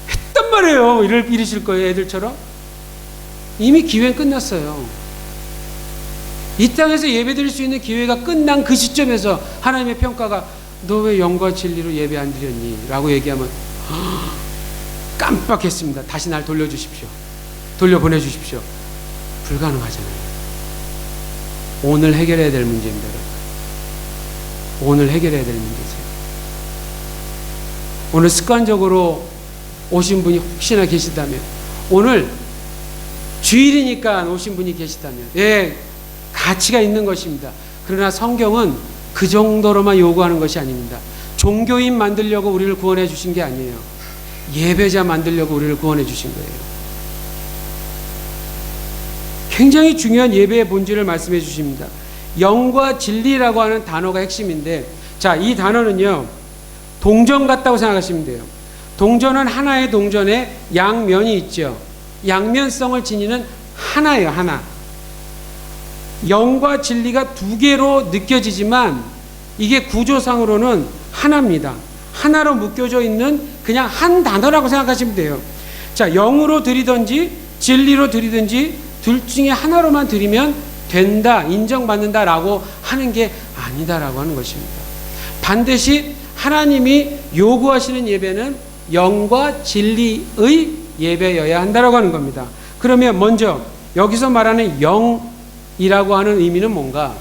했단 말이에요. 이러실 거예요, 애들처럼? 이미 기회는 끝났어요. 이 땅에서 예배 드릴 수 있는 기회가 끝난 그 시점에서 하나님의 평가가 너 왜 영과 진리로 예배 안 드렸니? 라고 얘기하면 깜빡했습니다. 다시 날 돌려주십시오. 돌려보내주십시오. 불가능하잖아요. 오늘 해결해야 될 문제입니다, 여러분. 오늘 해결해야 될 문제죠. 오늘 습관적으로 오신 분이 혹시나 계시다면, 오늘 주일이니까 오신 분이 계시다면, 가치가 있는 것입니다. 그러나 성경은 그 정도로만 요구하는 것이 아닙니다. 종교인 만들려고 우리를 구원해 주신 게 아니에요. 예배자 만들려고 우리를 구원해 주신 거예요. 굉장히 중요한 예배의 본질을 말씀해 주십니다. 영과 진리라고 하는 단어가 핵심인데, 자, 이 단어는요, 동전 같다고 생각하시면 돼요. 동전은 하나의 동전에 양면이 있죠. 양면성을 지니는 하나예요, 하나. 영과 진리가 두 개로 느껴지지만 이게 구조상으로는 하나입니다. 하나로 묶여져 있는 그냥 한 단어라고 생각하시면 돼요. 자, 영으로 드리든지 진리로 드리든지 둘 중에 하나로만 드리면 된다, 인정받는다라고 하는 게 아니다라고 하는 것입니다. 반드시 하나님이 요구하시는 예배는 영과 진리의 예배여야 한다라고 하는 겁니다. 그러면 먼저 여기서 말하는 영이라고 하는 의미는 뭔가?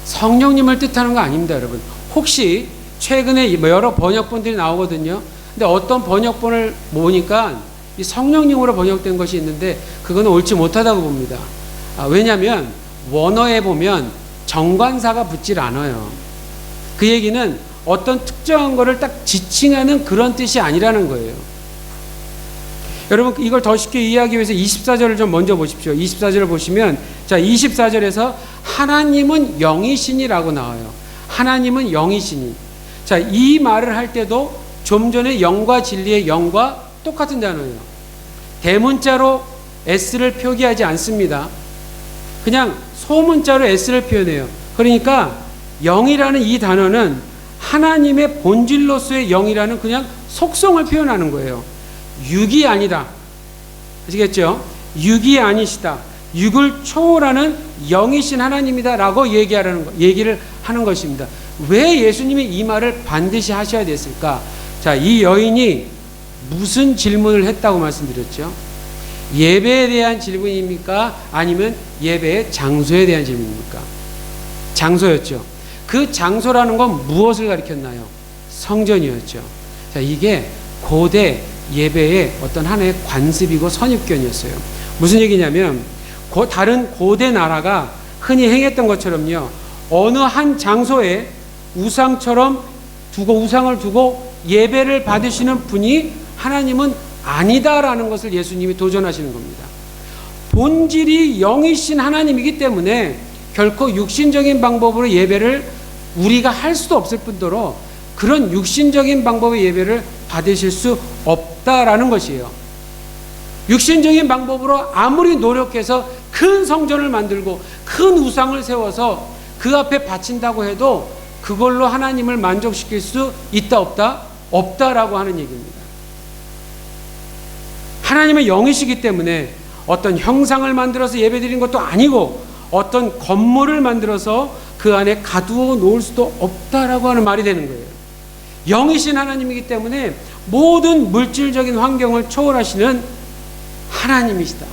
성령님을 뜻하는 거 아닙니다, 여러분. 혹시 최근에 여러 번역본들이 나오거든요. 근데 어떤 번역본을 보니까 이 성령님으로 번역된 것이 있는데 그거는 옳지 못하다고 봅니다. 왜냐하면 원어에 보면 정관사가 붙질 않아요. 그 얘기는 어떤 특정한 거를 딱 지칭하는 그런 뜻이 아니라는 거예요. 여러분, 이걸 더 쉽게 이해하기 위해서 24절을 좀 먼저 보십시오. 24절을 보시면, 자, 24절에서 하나님은 영이시니라고 나와요. 하나님은 영이시니. 자, 이 말을 할 때도 좀 전에 영과 진리의 영과 똑같은 단어예요. 대문자로 S를 표기하지 않습니다. 그냥 소문자로 S를 표현해요. 그러니까 영이라는 이 단어는 하나님의 본질로서의 영이라는 그냥 속성을 표현하는 거예요. 육이 아니다. 아시겠죠? 육이 아니시다. 육을 초월하는 영이신 하나님이다 라고 얘기를 하는 것입니다. 왜 예수님이 이 말을 반드시 하셔야 됐을까? 자, 이 여인이 무슨 질문을 했다고 말씀드렸죠? 예배에 대한 질문입니까? 아니면 예배의 장소에 대한 질문입니까? 장소였죠. 그 장소라는 건 무엇을 가리켰나요? 성전이었죠. 자, 이게 고대 예배의 어떤 하나의 관습이고 선입견이었어요. 무슨 얘기냐면 다른 고대 나라가 흔히 행했던 것처럼요. 어느 한 장소에 우상처럼 우상을 두고 예배를 받으시는 분이 하나님은 아니다라는 것을 예수님이 도전하시는 겁니다. 본질이 영이신 하나님이기 때문에 결코 육신적인 방법으로 예배를 우리가 할 수도 없을 뿐더러 그런 육신적인 방법의 예배를 받으실 수 없다라는 것이에요. 육신적인 방법으로 아무리 노력해서 큰 성전을 만들고 큰 우상을 세워서 그 앞에 바친다고 해도 그걸로 하나님을 만족시킬 수 있다 없다? 없다라고 하는 얘기입니다. 하나님의 영이시기 때문에 어떤 형상을 만들어서 예배드리는 것도 아니고 어떤 건물을 만들어서 그 안에 가두어 놓을 수도 없다라고 하는 말이 되는 거예요. 영이신 하나님이기 때문에 모든 물질적인 환경을 초월하시는 하나님이시다.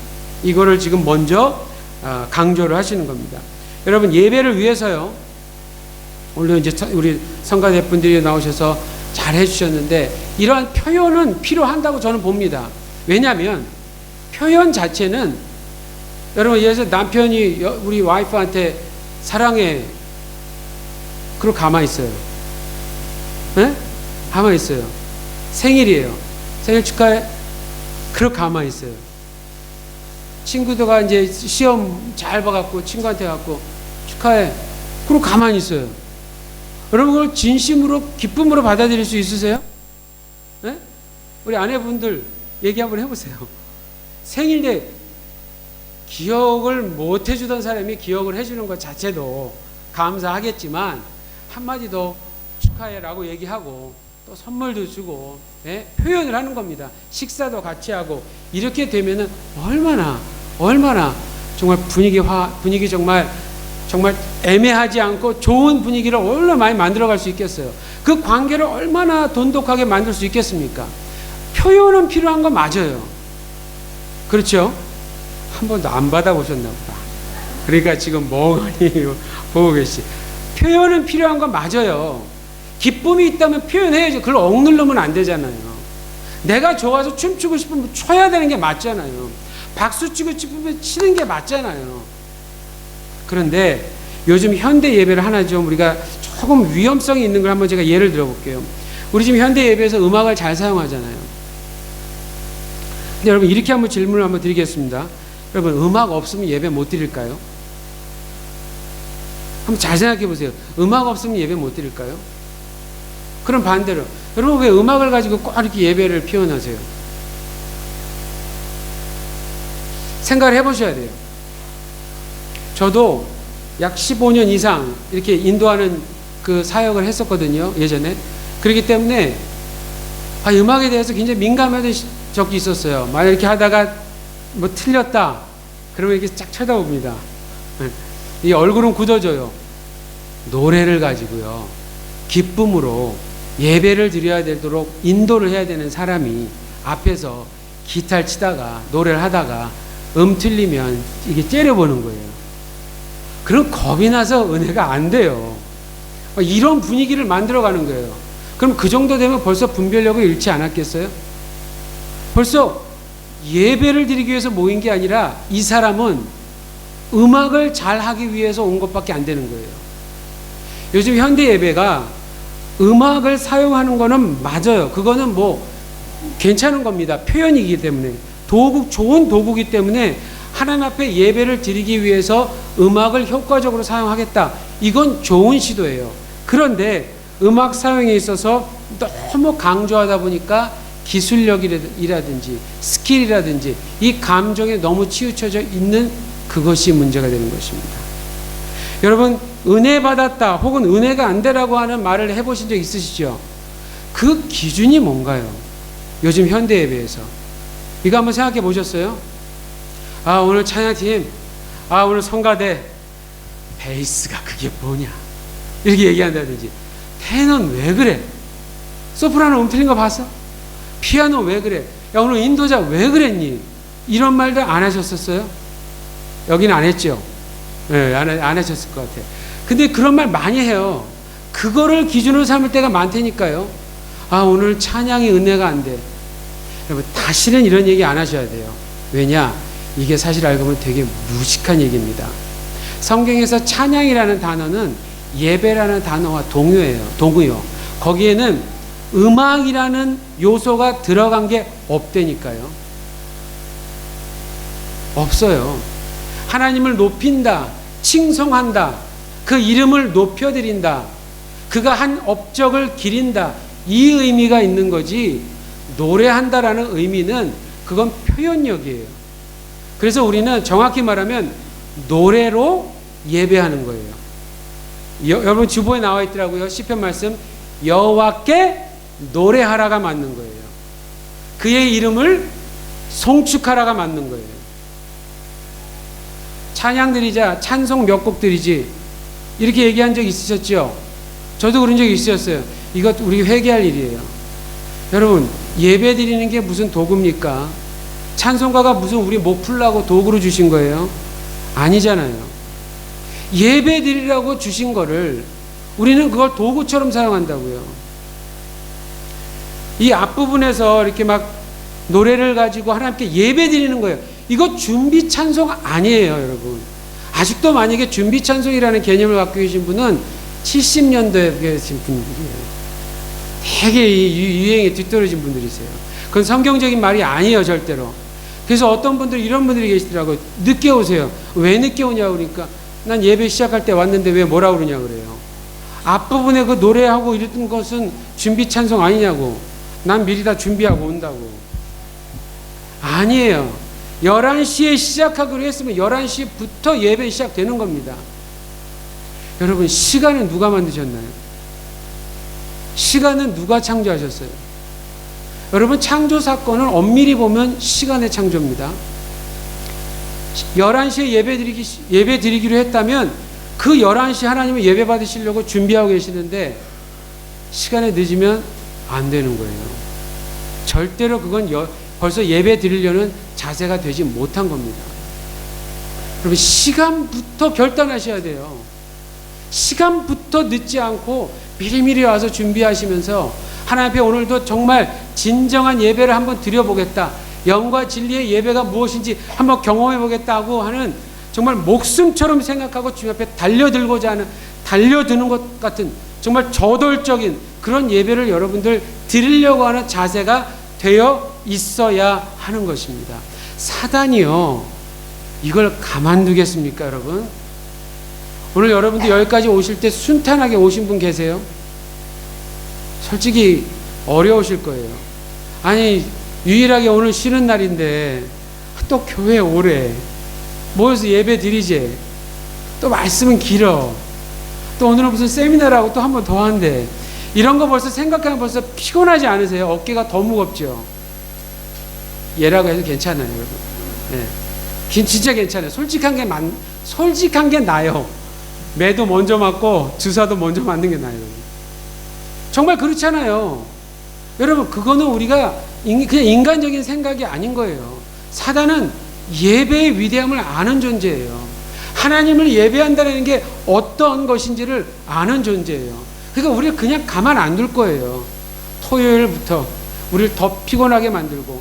이거를 지금 먼저 강조를 하시는 겁니다. 여러분, 예배를 위해서요. 오늘 이제 우리 성가대분들이 나오셔서 잘 해주셨는데 이러한 표현은 필요한다고 저는 봅니다. 왜냐하면 표현 자체는 여러분, 예를 들어서 남편이 우리 와이프한테 사랑해. 그러고 가만히 있어요. 네? 가만히 있어요. 생일이에요. 생일 축하해. 그러고 가만히 있어요. 친구들과 이제 시험 잘 봐갖고 친구한테 갖고 축하해. 그러고 가만히 있어요. 여러분, 그걸 진심으로 기쁨으로 받아들일 수 있으세요? 네? 우리 아내분들 얘기 한번 해보세요. 생일 때 기억을 못 해주던 사람이 기억을 해주는 것 자체도 감사하겠지만 한마디 더 축하해라고 얘기하고 또 선물도 주고 표현을 하는 겁니다. 식사도 같이 하고 이렇게 되면은 얼마나 정말 분위기 정말 애매하지 않고 좋은 분위기를 얼마나 많이 만들어갈 수 있겠어요. 그 관계를 얼마나 돈독하게 만들 수 있겠습니까? 표현은 필요한 거 맞아요. 그렇죠? 한 번도 안 받아보셨나 보다. 그러니까 지금 멍하니 보고 계시. 표현은 필요한 건 맞아요. 기쁨이 있다면 표현해야죠. 그걸 억누르면 안 되잖아요. 내가 좋아서 춤추고 싶으면 춰야 되는 게 맞잖아요. 박수 치고 싶으면 치는 게 맞잖아요. 그런데 요즘 현대 예배를 하나 좀 우리가 조금 위험성이 있는 걸 한번 제가 예를 들어볼게요. 우리 지금 현대 예배에서 음악을 잘 사용하잖아요. 근데 여러분, 이렇게 한번 질문을 한번 드리겠습니다. 여러분, 음악 없으면 예배 못 드릴까요? 한번 잘 생각해 보세요. 음악 없으면 예배 못 드릴까요? 그럼 반대로 여러분 왜 음악을 가지고 꼭 이렇게 예배를 피워나세요? 생각을 해보셔야 돼요. 저도 약 15년 이상 이렇게 인도하는 그 사역을 했었거든요, 예전에. 그렇기 때문에 음악에 대해서 굉장히 민감한 적이 있었어요. 만약 이렇게 하다가 뭐 틀렸다 그러면 이렇게 쫙 쳐다봅니다. 이 얼굴은 굳어져요. 노래를 가지고요, 기쁨으로 예배를 드려야 되도록 인도를 해야 되는 사람이 앞에서 기타를 치다가 노래를 하다가 틀리면 이게 째려보는 거예요. 그럼 겁이 나서 은혜가 안 돼요. 이런 분위기를 만들어가는 거예요. 그럼 그 정도 되면 벌써 분별력을 잃지 않았겠어요? 벌써 예배를 드리기 위해서 모인 게 아니라 이 사람은 음악을 잘 하기 위해서 온 것밖에 안 되는 거예요. 요즘 현대 예배가 음악을 사용하는 거는 맞아요. 그거는 뭐 괜찮은 겁니다. 표현이기 때문에. 좋은 도구이기 때문에 하나님 앞에 예배를 드리기 위해서 음악을 효과적으로 사용하겠다. 이건 좋은 시도예요. 그런데 음악 사용에 있어서 너무 강조하다 보니까 기술력이라든지 스킬이라든지 이 감정에 너무 치우쳐져 있는 그것이 문제가 되는 것입니다. 여러분, 은혜 받았다 혹은 은혜가 안 되라고 하는 말을 해보신 적 있으시죠? 그 기준이 뭔가요? 요즘 현대 예배에서 이거 한번 생각해 보셨어요? 오늘 찬양팀, 오늘 성가대 베이스가 그게 뭐냐 이렇게 얘기한다든지, 테너는 왜 그래? 소프라노 틀린 거 봤어? 피아노 왜 그래? 야, 오늘 인도자 왜 그랬니? 이런 말들 안 하셨었어요? 여기는 안 했죠? 네, 안 하셨을 것 같아요. 근데 그런 말 많이 해요. 그거를 기준으로 삼을 때가 많다니까요. 오늘 찬양이 은혜가 안 돼. 여러분, 다시는 이런 얘기 안 하셔야 돼요. 왜냐? 이게 사실 알고 보면 되게 무식한 얘기입니다. 성경에서 찬양이라는 단어는 예배라는 단어와 동의어요. 거기에는 음악이라는 요소가 들어간 게 없다니까요. 없어요. 하나님을 높인다, 칭송한다, 그 이름을 높여드린다, 그가 한 업적을 기린다, 이 의미가 있는 거지, 노래한다라는 의미는 그건 표현력이에요. 그래서 우리는 정확히 말하면 노래로 예배하는 거예요. 여러분 주보에 나와 있더라고요. 시편 말씀, 여호와께 노래하라가 맞는 거예요. 그의 이름을 송축하라가 맞는 거예요. 찬양 드리자, 찬송 몇 곡 드리지, 이렇게 얘기한 적 있으셨죠? 저도 그런 적이 있었어요. 이것 우리 회개할 일이에요. 여러분, 예배 드리는 게 무슨 도구입니까? 찬송가가 무슨 우리 목 풀라고 도구로 주신 거예요? 아니잖아요. 예배 드리라고 주신 거를 우리는 그걸 도구처럼 사용한다고요. 이 앞부분에서 이렇게 막 노래를 가지고 하나님께 예배 드리는 거예요. 이거 준비 찬송 아니에요, 여러분. 아직도 만약에 준비 찬송이라는 개념을 갖고 계신 분은 70년대에 계신 분들이에요. 되게 이 유행에 뒤떨어진 분들이세요. 그건 성경적인 말이 아니에요, 절대로. 그래서 어떤 분들, 이런 분들이 계시더라고요. 늦게 오세요. 왜 늦게 오냐고 그러니까, 난 예배 시작할 때 왔는데 왜 뭐라 그러냐 그래요. 앞부분에 그 노래하고 이랬던 것은 준비 찬송 아니냐고. 난 미리 다 준비하고 온다고. 아니에요. 11시에 시작하기로 했으면 11시부터 예배 시작되는 겁니다. 여러분, 시간은 누가 만드셨나요? 시간은 누가 창조하셨어요? 여러분, 창조 사건을 엄밀히 보면 시간의 창조입니다. 11시에 예배 드리기로 했다면 그 11시 하나님은 예배 받으시려고 준비하고 계시는데 시간에 늦으면 안 되는 거예요. 절대로 그건 벌써 예배 드리려는 자세가 되지 못한 겁니다. 여러분, 시간부터 결단하셔야 돼요. 시간부터 늦지 않고 미리미리 와서 준비하시면서 하나님 앞에 오늘도 정말 진정한 예배를 한번 드려보겠다, 영과 진리의 예배가 무엇인지 한번 경험해보겠다고 하는 정말 목숨처럼 생각하고 주님 앞에 달려들고자 하는, 달려드는 것 같은 정말 저돌적인 그런 예배를 여러분들 드리려고 하는 자세가 되어 있어야 하는 것입니다. 사단이요, 이걸 가만두겠습니까, 여러분? 오늘 여러분들 여기까지 오실 때 순탄하게 오신 분 계세요? 솔직히 어려우실 거예요. 아니, 유일하게 오늘 쉬는 날인데 또 교회 오래 모여서 예배 드리지, 또 말씀은 길어, 또 오늘은 무슨 세미나라고 또 한 번 더 한대. 이런 거 벌써 생각하면 벌써 피곤하지 않으세요? 어깨가 더 무겁죠? 얘라고 해도 괜찮아요, 여러분. 네. 진짜 괜찮아요. 솔직한 게 나아요. 매도 먼저 맞고 주사도 먼저 맞는 게 나아요. 정말 그렇잖아요. 여러분, 그거는 우리가 그냥 인간적인 생각이 아닌 거예요. 사단은 예배의 위대함을 아는 존재예요. 하나님을 예배한다는 게 어떤 것인지를 아는 존재예요. 그러니까 우리가 그냥 가만 안 둘 거예요. 토요일부터 우리를 더 피곤하게 만들고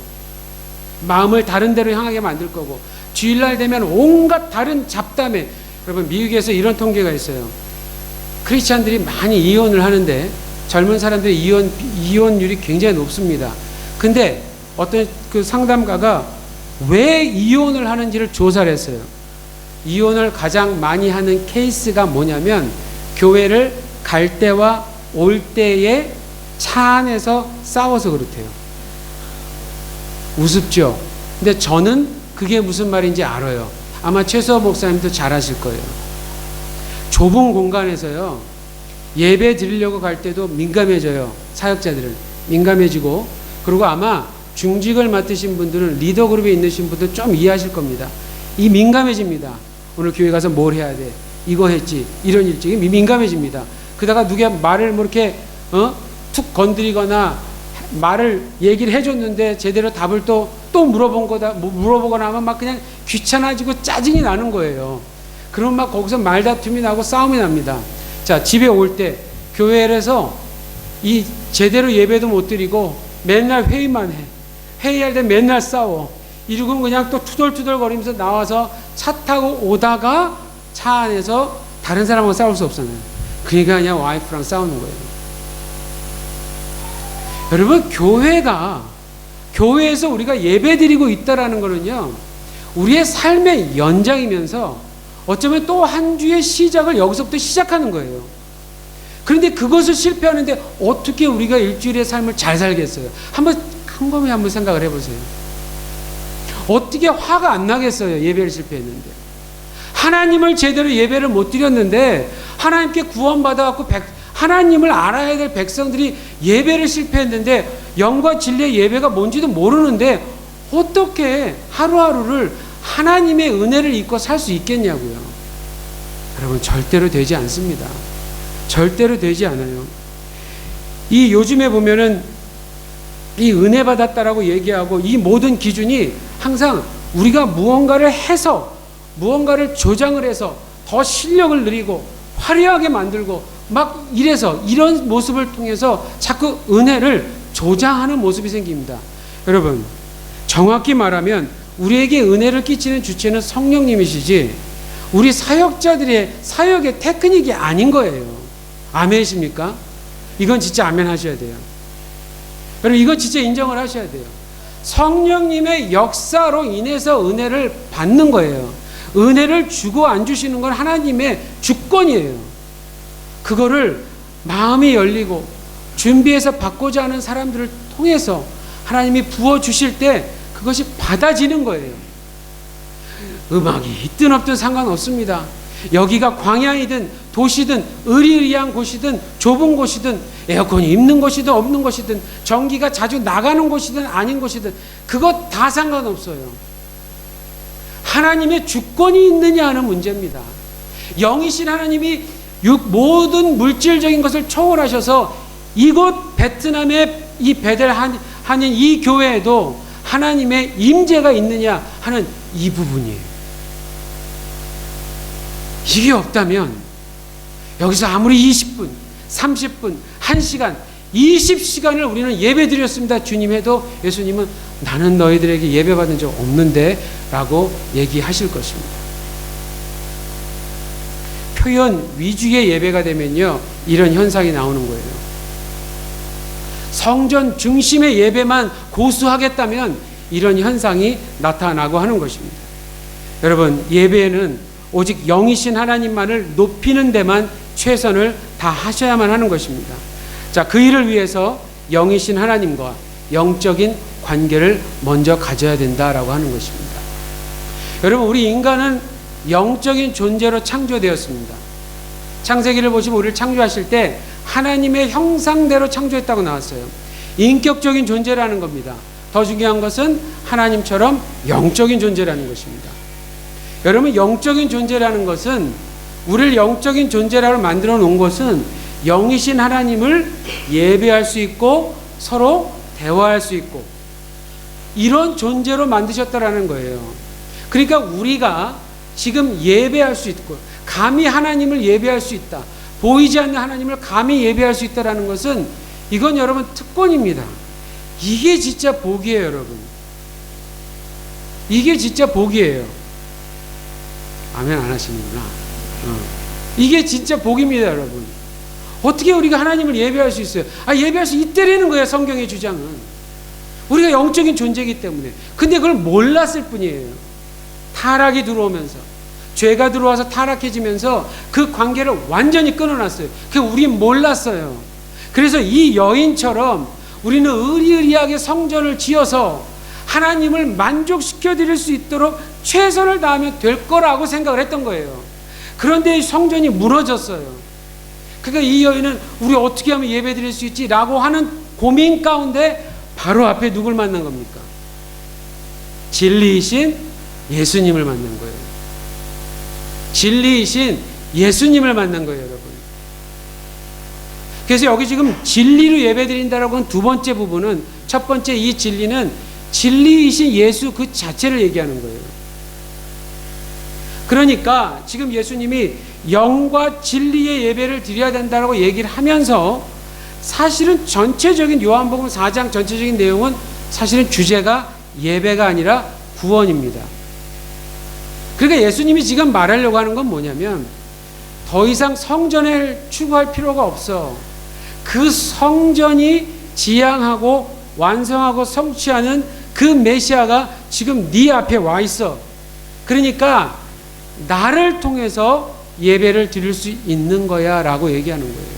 마음을 다른 데로 향하게 만들 거고, 주일날 되면 온갖 다른 잡담에, 여러분 미국에서 이런 통계가 있어요. 크리스찬들이 많이 이혼을 하는데 젊은 사람들의 이혼율이 굉장히 높습니다. 근데 어떤 그 상담가가 왜 이혼을 하는지를 조사를 했어요. 이혼을 가장 많이 하는 케이스가 뭐냐면, 교회를 갈 때와 올 때에 차 안에서 싸워서 그렇대요. 우습죠? 근데 저는 그게 무슨 말인지 알아요. 아마 최수호 목사님도 잘 아실 거예요. 좁은 공간에서요, 예배 드리려고 갈 때도 민감해져요. 사역자들은 민감해지고, 그리고 아마 중직을 맡으신 분들은, 리더 그룹에 있으신 분들 좀 이해하실 겁니다. 이 민감해집니다. 오늘 교회 가서 뭘 해야 돼, 이거 했지, 이런 일정이 민감해집니다. 그다가 누가 말을 뭐 이렇게 툭 건드리거나 말을 얘기를 해줬는데 제대로 답을 또 물어보거나 하면 막 그냥 귀찮아지고 짜증이 나는 거예요. 그럼 막 거기서 말다툼이 나고 싸움이 납니다. 자, 집에 올 때 교회에서 이 제대로 예배도 못 드리고 맨날 회의만 해. 회의할 때 맨날 싸워. 이러고 그냥 또 투덜투덜 거리면서 나와서 차 타고 오다가 차 안에서 다른 사람하고 싸울 수 없잖아요. 그러니까 그냥 와이프랑 싸우는 거예요. 여러분, 교회에서 우리가 예배 드리고 있다라는 거는요, 우리의 삶의 연장이면서 어쩌면 또 한 주의 시작을 여기서부터 시작하는 거예요. 그런데 그것을 실패하는데 어떻게 우리가 일주일의 삶을 잘 살겠어요? 곰곰이 한번 생각을 해보세요. 어떻게 화가 안 나겠어요? 예배를 실패했는데. 하나님을 제대로 예배를 못 드렸는데, 하나님께 구원받아갖고 하나님을 알아야 될 백성들이 예배를 실패했는데, 영과 진리의 예배가 뭔지도 모르는데 어떻게 하루하루를 하나님의 은혜를 입고 살 수 있겠냐고요. 여러분, 절대로 되지 않습니다. 절대로 되지 않아요. 이 요즘에 보면은 이 은혜 받았다라고 얘기하고 이 모든 기준이 항상 우리가 무언가를 해서, 무언가를 조장을 해서 더 실력을 늘리고 화려하게 만들고 막 이래서, 이런 모습을 통해서 자꾸 은혜를 조장하는 모습이 생깁니다. 여러분, 정확히 말하면 우리에게 은혜를 끼치는 주체는 성령님이시지 우리 사역자들의 사역의 테크닉이 아닌 거예요. 아멘이십니까? 이건 진짜 아멘 하셔야 돼요. 여러분, 이거 진짜 인정을 하셔야 돼요. 성령님의 역사로 인해서 은혜를 받는 거예요. 은혜를 주고 안 주시는 건 하나님의 주권이에요. 그거를 마음이 열리고 준비해서 받고자 하는 사람들을 통해서 하나님이 부어주실 때 그것이 받아지는 거예요. 음악이 있든 없든 상관없습니다. 여기가 광야이든 도시든 으리으리한 곳이든 좁은 곳이든 에어컨이 있는 곳이든 없는 곳이든 전기가 자주 나가는 곳이든 아닌 곳이든 그것 다 상관없어요. 하나님의 주권이 있느냐 하는 문제입니다. 영이신 하나님이 모든 물질적인 것을 초월하셔서 이곳 베트남의 이 베델하는 이 교회에도 하나님의 임재가 있느냐 하는 이 부분이에요. 이게 없다면 여기서 아무리 20분, 30분, 1시간, 20시간을 우리는 예배 드렸습니다 주님 해도 예수님은 나는 너희들에게 예배 받은 적 없는데 라고 얘기하실 것입니다. 표현 위주의 예배가 되면요, 이런 현상이 나오는 거예요. 성전 중심의 예배만 고수하겠다면 이런 현상이 나타나고 하는 것입니다. 여러분, 예배에는 오직 영이신 하나님만을 높이는 데만 최선을 다하셔야만 하는 것입니다. 자, 그 일을 위해서 영이신 하나님과 영적인 관계를 먼저 가져야 된다라고 하는 것입니다. 여러분, 우리 인간은 영적인 존재로 창조되었습니다. 창세기를 보시면 우리를 창조하실 때 하나님의 형상대로 창조했다고 나왔어요. 인격적인 존재라는 겁니다. 더 중요한 것은 하나님처럼 영적인 존재라는 것입니다. 여러분, 영적인 존재라는 것은, 우리를 영적인 존재라고 만들어 놓은 것은 영이신 하나님을 예배할 수 있고 서로 대화할 수 있고 이런 존재로 만드셨다라는 거예요. 그러니까 우리가 지금 예배할 수 있고 감히 하나님을 예배할 수 있다, 보이지 않는 하나님을 감히 예배할 수 있다라는 것은, 이건 여러분 특권입니다. 이게 진짜 복이에요, 여러분. 이게 진짜 복이에요. 아멘 안 하시는구나. 이게 진짜 복입니다, 여러분. 어떻게 우리가 하나님을 예배할 수 있어요? 예배할 수 있다라는 거예요, 성경의 주장은. 우리가 영적인 존재이기 때문에. 근데 그걸 몰랐을 뿐이에요. 타락이 들어오면서, 죄가 들어와서 타락해지면서 그 관계를 완전히 끊어놨어요. 그게 우린 몰랐어요. 그래서 이 여인처럼 우리는 의리의리하게 성전을 지어서 하나님을 만족시켜 드릴 수 있도록 최선을 다하면 될 거라고 생각을 했던 거예요. 그런데 이 성전이 무너졌어요. 그러니까 이 여인은 우리 어떻게 하면 예배 드릴 수 있지? 라고 하는 고민 가운데 바로 앞에 누굴 만난 겁니까? 진리이신 예수님을 만난 거예요. 진리이신 예수님을 만난 거예요, 여러분. 그래서 여기 지금 진리로 예배 드린다라고 하는 두 번째 부분은, 첫 번째 이 진리는 진리이신 예수 그 자체를 얘기하는 거예요. 그러니까 지금 예수님이 영과 진리의 예배를 드려야 된다고 얘기를 하면서, 사실은 전체적인 요한복음 4장 전체적인 내용은 사실은 주제가 예배가 아니라 구원입니다. 그러니까 예수님이 지금 말하려고 하는 건 뭐냐면, 더 이상 성전을 추구할 필요가 없어. 그 성전이 지향하고 완성하고 성취하는 그 메시아가 지금 네 앞에 와 있어. 그러니까 나를 통해서 예배를 드릴 수 있는 거야 라고 얘기하는 거예요.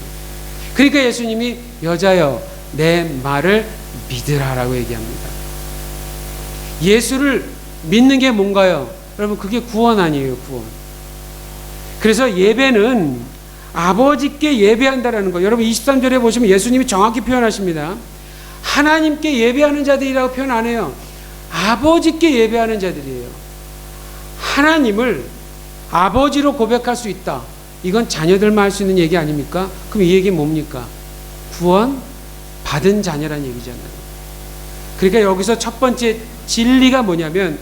그러니까 예수님이 여자여 내 말을 믿으라 라고 얘기합니다. 예수를 믿는 게 뭔가요? 여러분, 그게 구원 아니에요, 구원. 그래서 예배는 아버지께 예배한다라는 거. 여러분 23절에 보시면 예수님이 정확히 표현하십니다. 하나님께 예배하는 자들이라고 표현 안 해요. 아버지께 예배하는 자들이에요. 하나님을 아버지로 고백할 수 있다. 이건 자녀들만 할 수 있는 얘기 아닙니까? 그럼 이 얘기는 뭡니까? 구원 받은 자녀란 얘기잖아요. 그러니까 여기서 첫 번째 진리가 뭐냐면,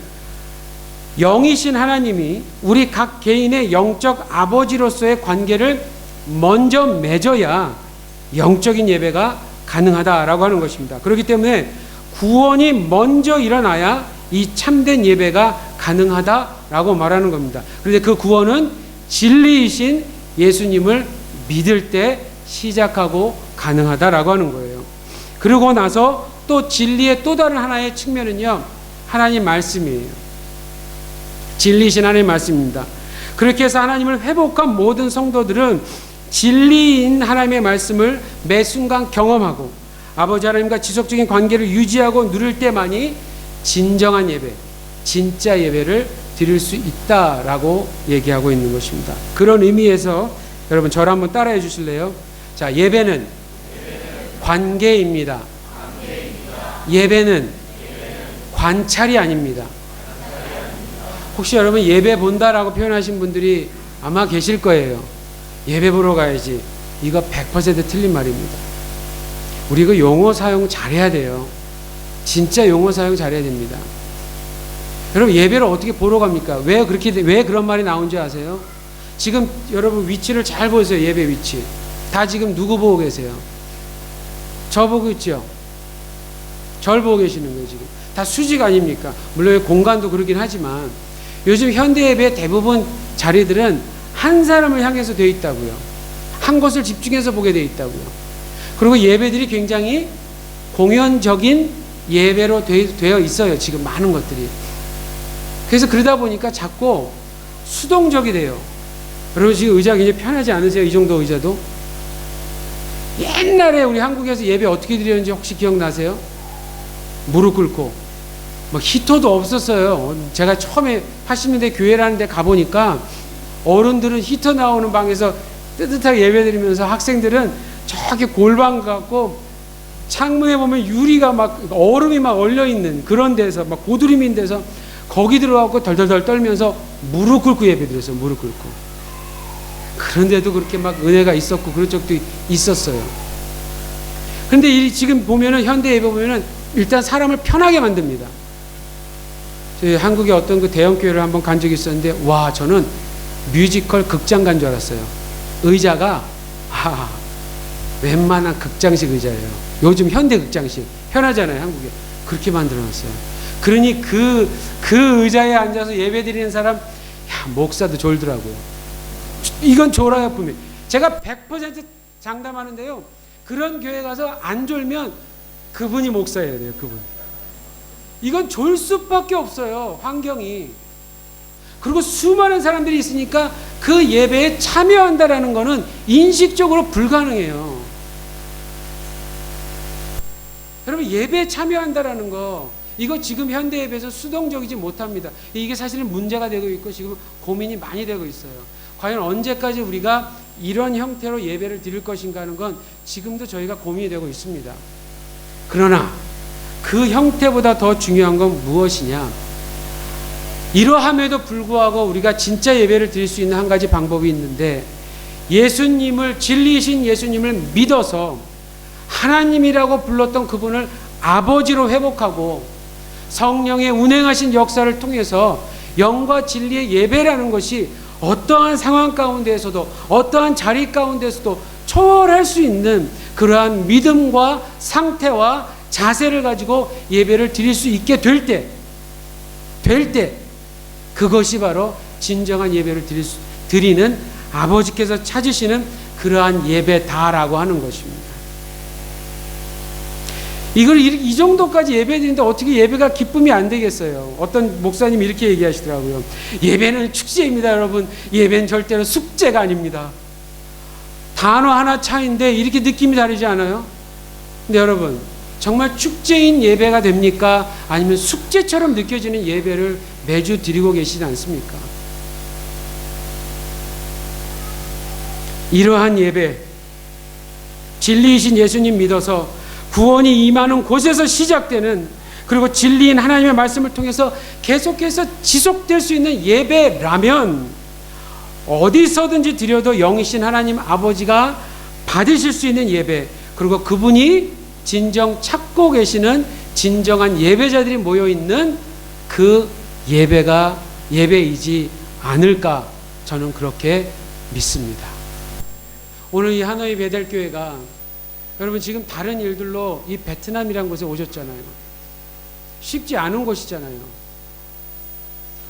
영이신 하나님이 우리 각 개인의 영적 아버지로서의 관계를 먼저 맺어야 영적인 예배가 가능하다라고 하는 것입니다. 그렇기 때문에 구원이 먼저 일어나야 이 참된 예배가 가능하다라고 말하는 겁니다. 그런데 그 구원은 진리이신 예수님을 믿을 때 시작하고 가능하다라고 하는 거예요. 그러고 나서 또 진리의 또 다른 하나의 측면은요, 하나님 말씀이에요. 진리이신 하나님 말씀입니다. 그렇게 해서 하나님을 회복한 모든 성도들은 진리인 하나님의 말씀을 매 순간 경험하고 아버지 하나님과 지속적인 관계를 유지하고 누릴 때만이 진정한 예배, 진짜 예배를 드릴 수 있다라고 얘기하고 있는 것입니다. 그런 의미에서 여러분 저를 한번 따라해 주실래요? 자, 예배는 관계입니다. 예배는 관찰이 아닙니다. 혹시 여러분 예배 본다라고 표현하신 분들이 아마 계실 거예요. 예배 보러 가야지. 이거 100% 틀린 말입니다. 우리 그 용어 사용 잘해야 돼요. 진짜 용어 사용 잘해야 됩니다. 여러분 예배를 어떻게 보러 갑니까? 왜 그런 말이 나온지 아세요? 지금 여러분 위치를 잘 보세요. 예배 위치. 다 지금 누구 보고 계세요? 저 보고 있죠? 절 보고 계시는 거예요. 지금 다 수직 아닙니까? 물론 공간도 그러긴 하지만 요즘 현대 예배 대부분 자리들은 한 사람을 향해서 되어 있다고요. 한 곳을 집중해서 보게 되어 있다고요. 그리고 예배들이 굉장히 공연적인 예배로 되어 있어요. 지금 많은 것들이. 그래서 그러다 보니까 자꾸 수동적이 돼요. 여러분 지금 의자 굉장히 편하지 않으세요? 이 정도 의자도? 옛날에 우리 한국에서 예배 어떻게 드렸는지 혹시 기억나세요? 무릎 꿇고. 뭐 히터도 없었어요. 제가 처음에 80년대 교회라는 데 가보니까 어른들은 히터 나오는 방에서 뜨뜻하게 예배 드리면서 학생들은 저기 골방 갖고 창문에 보면 유리가 막 얼음이 막 얼려있는 그런 데서 막 고드름인 데서 거기 들어가고 덜덜덜 떨면서 무릎 꿇고 예배 드렸어요. 무릎 꿇고. 그런데도 그렇게 막 은혜가 있었고 그런 적도 있었어요. 그런데 지금 보면은 현대 예배 보면은 일단 사람을 편하게 만듭니다. 저희 한국의 어떤 그 대형 교회를 한번 간 적이 있었는데 와 저는 뮤지컬 극장 간 줄 알았어요. 의자가 웬만한 극장식 의자예요. 요즘 현대 극장식 편하잖아요. 한국에 그렇게 만들어놨어요. 그러니 그 의자에 앉아서 예배 드리는 사람 목사도 졸더라고요. 이건 졸아요 분명히. 제가 100% 장담하는데요. 그런 교회 가서 안 졸면 그분이 목사여야 돼요. 그분. 이건 졸 수밖에 없어요. 환경이. 그리고 수많은 사람들이 있으니까 그 예배에 참여한다라는 것은 인식적으로 불가능해요. 여러분 예배에 참여한다라는 거 이거 지금 현대 예배에서 수동적이지 못합니다. 이게 사실은 문제가 되고 있고 지금 고민이 많이 되고 있어요. 과연 언제까지 우리가 이런 형태로 예배를 드릴 것인가 하는 건 지금도 저희가 고민이 되고 있습니다. 그러나 그 형태보다 더 중요한 건 무엇이냐? 이러함에도 불구하고 우리가 진짜 예배를 드릴 수 있는 한 가지 방법이 있는데 예수님을 진리이신 예수님을 믿어서 하나님이라고 불렀던 그분을 아버지로 회복하고 성령의 운행하신 역사를 통해서 영과 진리의 예배라는 것이 어떠한 상황 가운데에서도 어떠한 자리 가운데서도 초월할 수 있는 그러한 믿음과 상태와 자세를 가지고 예배를 드릴 수 있게 될 때 그것이 바로 진정한 예배를 드리는 아버지께서 찾으시는 그러한 예배다라고 하는 것입니다. 이걸 이 정도까지 예배 드리는데 어떻게 예배가 기쁨이 안 되겠어요? 어떤 목사님이 이렇게 얘기하시더라고요. 예배는 축제입니다, 여러분. 예배는 절대로 숙제가 아닙니다. 단어 하나 차이인데 이렇게 느낌이 다르지 않아요? 근데 여러분, 정말 축제인 예배가 됩니까? 아니면 숙제처럼 느껴지는 예배를 매주 드리고 계시지 않습니까? 이러한 예배, 진리이신 예수님 믿어서 구원이 임하는 곳에서 시작되는 그리고 진리인 하나님의 말씀을 통해서 계속해서 지속될 수 있는 예배라면 어디서든지 드려도 영이신 하나님 아버지가 받으실 수 있는 예배, 그리고 그분이 진정 찾고 계시는 진정한 예배자들이 모여있는 그 예배가 예배이지 않을까 저는 그렇게 믿습니다. 오늘 이 하노이 베델교회가 여러분 지금 다른 일들로 이 베트남이라는 곳에 오셨잖아요. 쉽지 않은 곳이잖아요.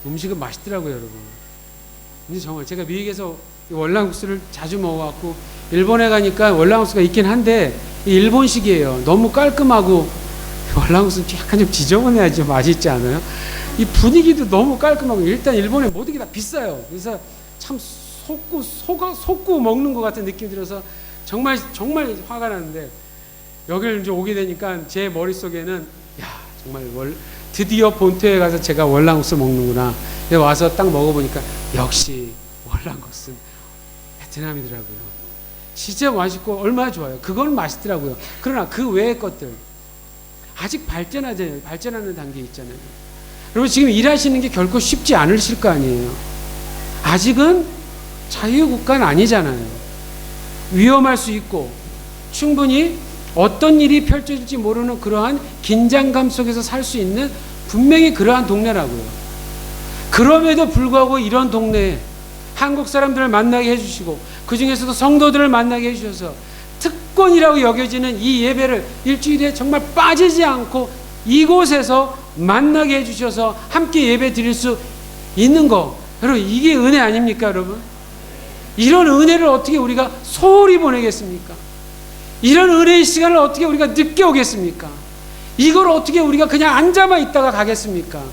음식은 맛있더라고요, 여러분. 근데 정말 제가 미국에서 월남국수를 자주 먹어갖고 일본에 가니까 월남국수가 있긴 한데 일본식이에요. 너무 깔끔하고 월남국수는 약간 좀 지저분해야지 맛있지 않아요? 이 분위기도 너무 깔끔하고 일단 일본의 모든 게 다 비싸요. 그래서 참 속고 먹는 것 같은 느낌이 들어서 정말 화가 나는데 여기를 이제 오게 되니까 제 머릿속에는 정말 드디어 본토에 가서 제가 월남국수 먹는구나. 와서 딱 먹어보니까 역시 월남국수는 베트남이더라고요. 진짜 맛있고 얼마나 좋아요. 그건 맛있더라고요. 그러나 그 외의 것들 아직 발전하는 단계에 있잖아요. 여러분 지금 일하시는 게 결코 쉽지 않으실 거 아니에요. 아직은 자유국가는 아니잖아요. 위험할 수 있고 충분히 어떤 일이 펼쳐질지 모르는 그러한 긴장감 속에서 살 수 있는 분명히 그러한 동네라고요. 그럼에도 불구하고 이런 동네에 한국 사람들을 만나게 해주시고 그 중에서도 성도들을 만나게 해주셔서 특권이라고 여겨지는 이 예배를 일주일에 정말 빠지지 않고 이곳에서 만나게 해주셔서 함께 예배 드릴 수 있는 거, 여러분 이게 은혜 아닙니까, 여러분? 이런 은혜를 어떻게 우리가 소홀히 보내겠습니까? 이런 은혜의 시간을 어떻게 우리가 늦게 오겠습니까? 이걸 어떻게 우리가 그냥 앉아만 있다가 가겠습니까?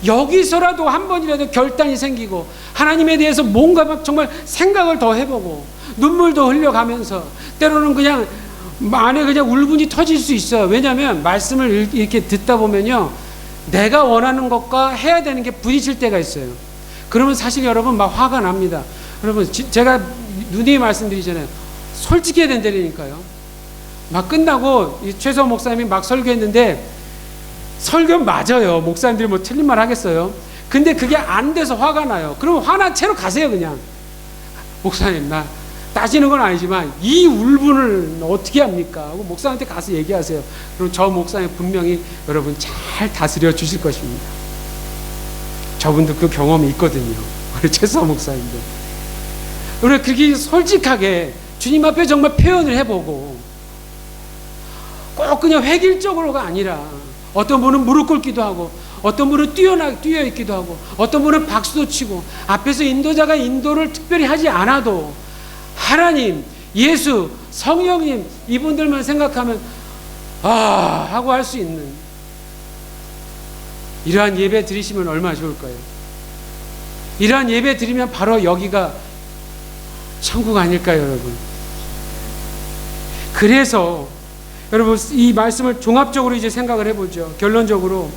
여기서라도 한 번이라도 결단이 생기고 하나님에 대해서 뭔가 막 정말 생각을 더 해보고 눈물도 흘려가면서 때로는 그냥 안에 그냥 울분이 터질 수 있어요. 왜냐하면 말씀을 이렇게 듣다 보면요, 내가 원하는 것과 해야 되는 게 부딪힐 때가 있어요. 그러면 사실 여러분 막 화가 납니다. 여러분 제가 누누이 말씀드리잖아요. 솔직해야 된다니까요. 막 끝나고 최서 목사님이 막 설교했는데 설교 맞아요. 목사님들이 뭐 틀린 말 하겠어요. 근데 그게 안 돼서 화가 나요. 그러면 화난 채로 가세요. 그냥 목사님 나 따지는 건 아니지만 이 울분을 어떻게 합니까? 하고 목사한테 가서 얘기하세요. 그럼 저 목사님 분명히 여러분 잘 다스려 주실 것입니다. 저분도 그 경험이 있거든요. 우리 최서 목사님도. 우리 그렇게 솔직하게 주님 앞에 정말 표현을 해보고, 꼭 그냥 획일적으로가 아니라 어떤 분은 무릎 꿇기도 하고, 어떤 분은 뛰어 있기도 하고, 어떤 분은 박수도 치고, 앞에서 인도자가 인도를 특별히 하지 않아도 하나님, 예수, 성령님 이분들만 생각하면 하고 할 수 있는 이러한 예배 드리시면 얼마나 좋을까요? 이러한 예배 드리면 바로 여기가 천국 아닐까요, 여러분? 그래서 여러분 이 말씀을 종합적으로 이제 생각을 해보죠. 결론적으로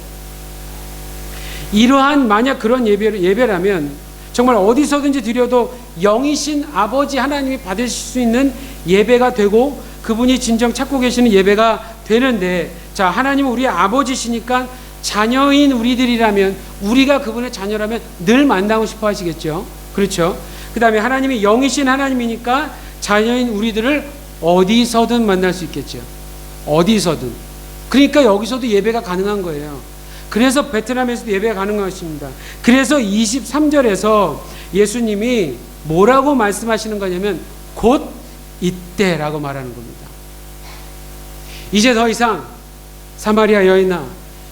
이러한 만약 그런 예배라면 정말 어디서든지 드려도 영이신 아버지 하나님이 받으실 수 있는 예배가 되고, 그분이 진정 찾고 계시는 예배가 되는데, 자, 하나님은 우리의 아버지시니까 자녀인 우리들이라면, 우리가 그분의 자녀라면 늘 만나고 싶어 하시겠죠. 그렇죠? 그 다음에 하나님이 영이신 하나님이니까 자녀인 우리들을 어디서든 만날 수 있겠죠. 어디서든. 그러니까 여기서도 예배가 가능한 거예요. 그래서 베트남에서도 예배가 가능한 것입니다. 그래서 23절에서 예수님이 뭐라고 말씀하시는 거냐면 곧 이때라고 말하는 겁니다. 이제 더 이상 사마리아 여인아,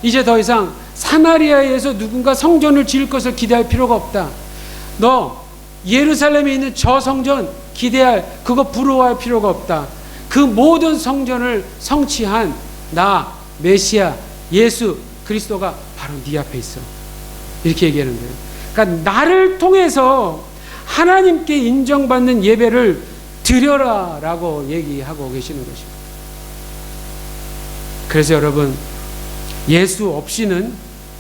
이제 더 이상 사마리아에서 누군가 성전을 지을 것을 기대할 필요가 없다. 너 예루살렘에 있는 저 성전 그거 부러워할 필요가 없다. 그 모든 성전을 성취한 나 메시아 예수 그리스도가 바로 네 앞에 있어. 이렇게 얘기하는 거예요. 그러니까 나를 통해서 하나님께 인정받는 예배를 드려라 라고 얘기하고 계시는 것입니다. 그래서 여러분, 예수 없이는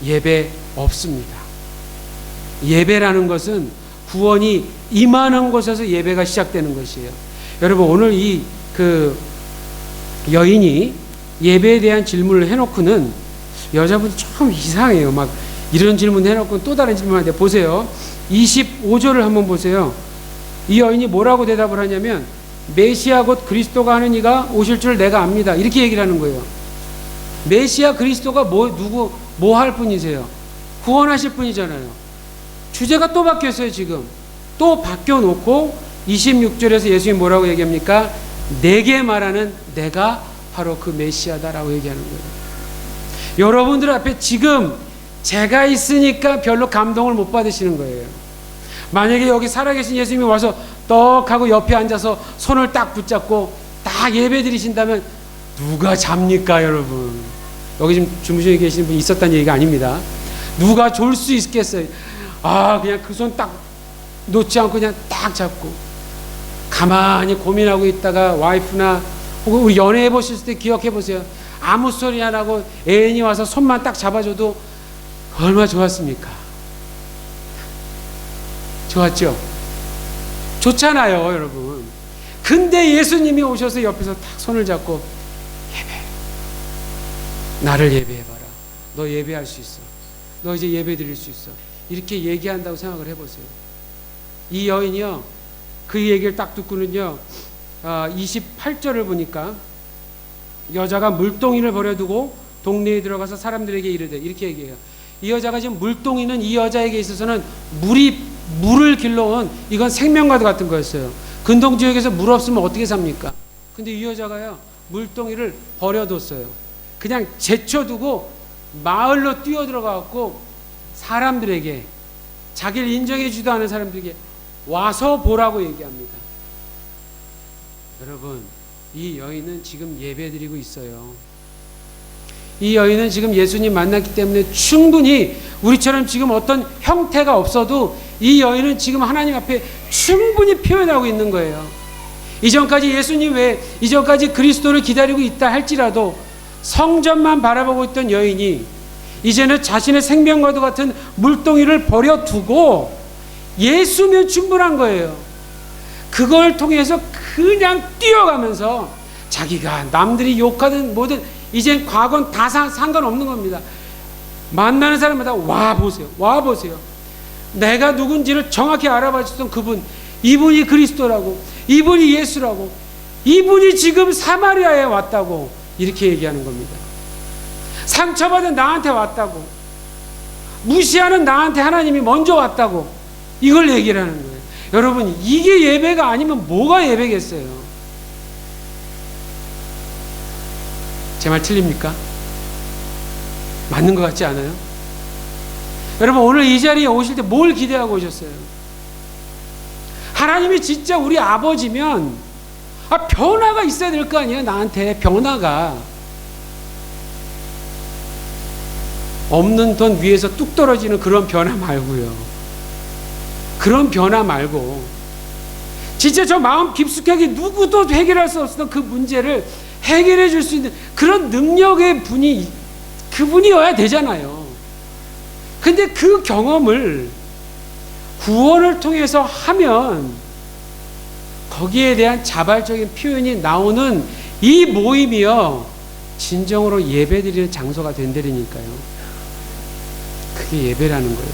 예배 없습니다. 예배라는 것은 구원이 임하는 곳에서 예배가 시작되는 것이에요. 여러분, 오늘 그 여인이 예배에 대한 질문을 해놓고는 여자분이 참 이상해요. 막 이런 질문 해놓고 또 다른 질문 하는데, 보세요. 25절을 한번 보세요. 이 여인이 뭐라고 대답을 하냐면 메시아 곧 그리스도가 하는 이가 오실 줄 내가 압니다. 이렇게 얘기를 하는 거예요. 메시아 그리스도가 뭐 할 분이세요? 구원하실 분이잖아요. 주제가 또 바뀌었어요. 지금 또 바뀌어놓고 26절에서 예수님이 뭐라고 얘기합니까? 내게 말하는 내가 바로 그 메시아다라고 얘기하는 거예요. 여러분들 앞에 지금 제가 있으니까 별로 감동을 못 받으시는 거예요. 만약에 여기 살아계신 예수님이 와서 떡 하고 옆에 앉아서 손을 딱 붙잡고 딱 예배 드리신다면 누가 잡니까, 여러분? 여기 지금 주무시고 계시는 분이 있었다는 얘기가 아닙니다. 누가 졸 수 있겠어요? 그냥 그 손 딱 놓지 않고 그냥 딱 잡고 가만히 고민하고 있다가 와이프나 혹은 우리 연애해 보실 때 기억해 보세요. 아무 소리 안 하고 애인이 와서 손만 딱 잡아줘도 얼마나 좋았습니까? 좋았죠? 좋잖아요, 여러분. 근데 예수님이 오셔서 옆에서 딱 손을 잡고 나를 예배해봐라. 너 예배할 수 있어. 너 이제 예배 드릴 수 있어. 이렇게 얘기한다고 생각을 해보세요. 이 여인이요, 그 얘기를 딱 듣고는요, 28절을 보니까 여자가 물동이를 버려두고 동네에 들어가서 사람들에게 이르되, 이렇게 얘기해요. 이 여자가 지금 물동이는 이 여자에게 있어서는 물을 길러온 이건 생명과도 같은 거였어요. 근동 지역에서 물 없으면 어떻게 삽니까? 근데 이 여자가요, 물동이를 버려뒀어요. 그냥 제쳐두고 마을로 뛰어들어가고 사람들에게, 자기를 인정해주지도 않은 사람들에게 와서 보라고 얘기합니다. 여러분, 이 여인은 지금 예배드리고 있어요. 이 여인은 지금 예수님 만났기 때문에 충분히 우리처럼 지금 어떤 형태가 없어도 이 여인은 지금 하나님 앞에 충분히 표현하고 있는 거예요. 이전까지 예수님 외에 이전까지 그리스도를 기다리고 있다 할지라도 성전만 바라보고 있던 여인이 이제는 자신의 생명과도 같은 물동이를 버려두고 예수면 충분한 거예요. 그걸 통해서 그냥 뛰어가면서 자기가 남들이 욕하든 뭐든 이젠 과거는 다 상관없는 겁니다. 만나는 사람마다 와보세요. 와보세요. 내가 누군지를 정확히 알아봐 주셨던 그분, 이분이 그리스도라고, 이분이 예수라고, 이분이 지금 사마리아에 왔다고 이렇게 얘기하는 겁니다. 상처받은 나한테 왔다고, 무시하는 나한테 하나님이 먼저 왔다고 이걸 얘기를 하는 거예요. 여러분, 이게 예배가 아니면 뭐가 예배겠어요? 제 말 틀립니까? 맞는 것 같지 않아요? 여러분, 오늘 이 자리에 오실 때 뭘 기대하고 오셨어요? 하나님이 진짜 우리 아버지면 변화가 있어야 될 거 아니에요? 나한테 변화가. 없는 돈 위에서 뚝 떨어지는 그런 변화 말고요. 그런 변화 말고 진짜 저 마음 깊숙하게 누구도 해결할 수 없었던 그 문제를 해결해 줄 수 있는 그런 능력의 분이 그분이어야 되잖아요. 근데 그 경험을 구원을 통해서 하면 거기에 대한 자발적인 표현이 나오는 이 모임이요, 진정으로 예배드리는 장소가 된다니까요. 그게 예배라는 거예요.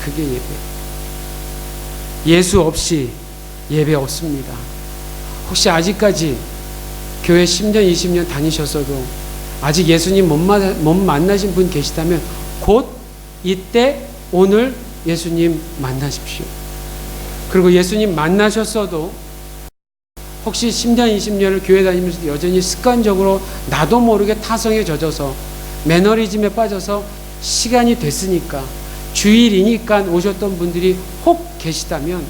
그게 예배. 예수 없이 예배 없습니다. 혹시 아직까지 교회 10년, 20년 다니셨어도 아직 예수님 못 만나신 분 계시다면 곧 이때 오늘 예수님 만나십시오. 그리고 예수님 만나셨어도 혹시 10년, 20년을 교회 다니면서 여전히 습관적으로 나도 모르게 타성에 젖어서 매너리즘에 빠져서 시간이 됐으니까 주일이니까 오셨던 분들이 혹 계시다면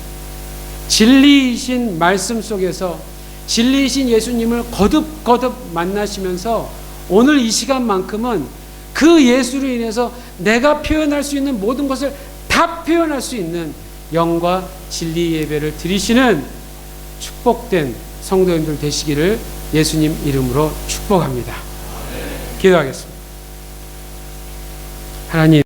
진리이신 말씀 속에서 진리이신 예수님을 거듭거듭 만나시면서 오늘 이 시간만큼은 그 예수로 인해서 내가 표현할 수 있는 모든 것을 다 표현할 수 있는 영과 진리 예배를 드리시는 축복된 성도님들 되시기를 예수님 이름으로 축복합니다. 기도하겠습니다. 하나님,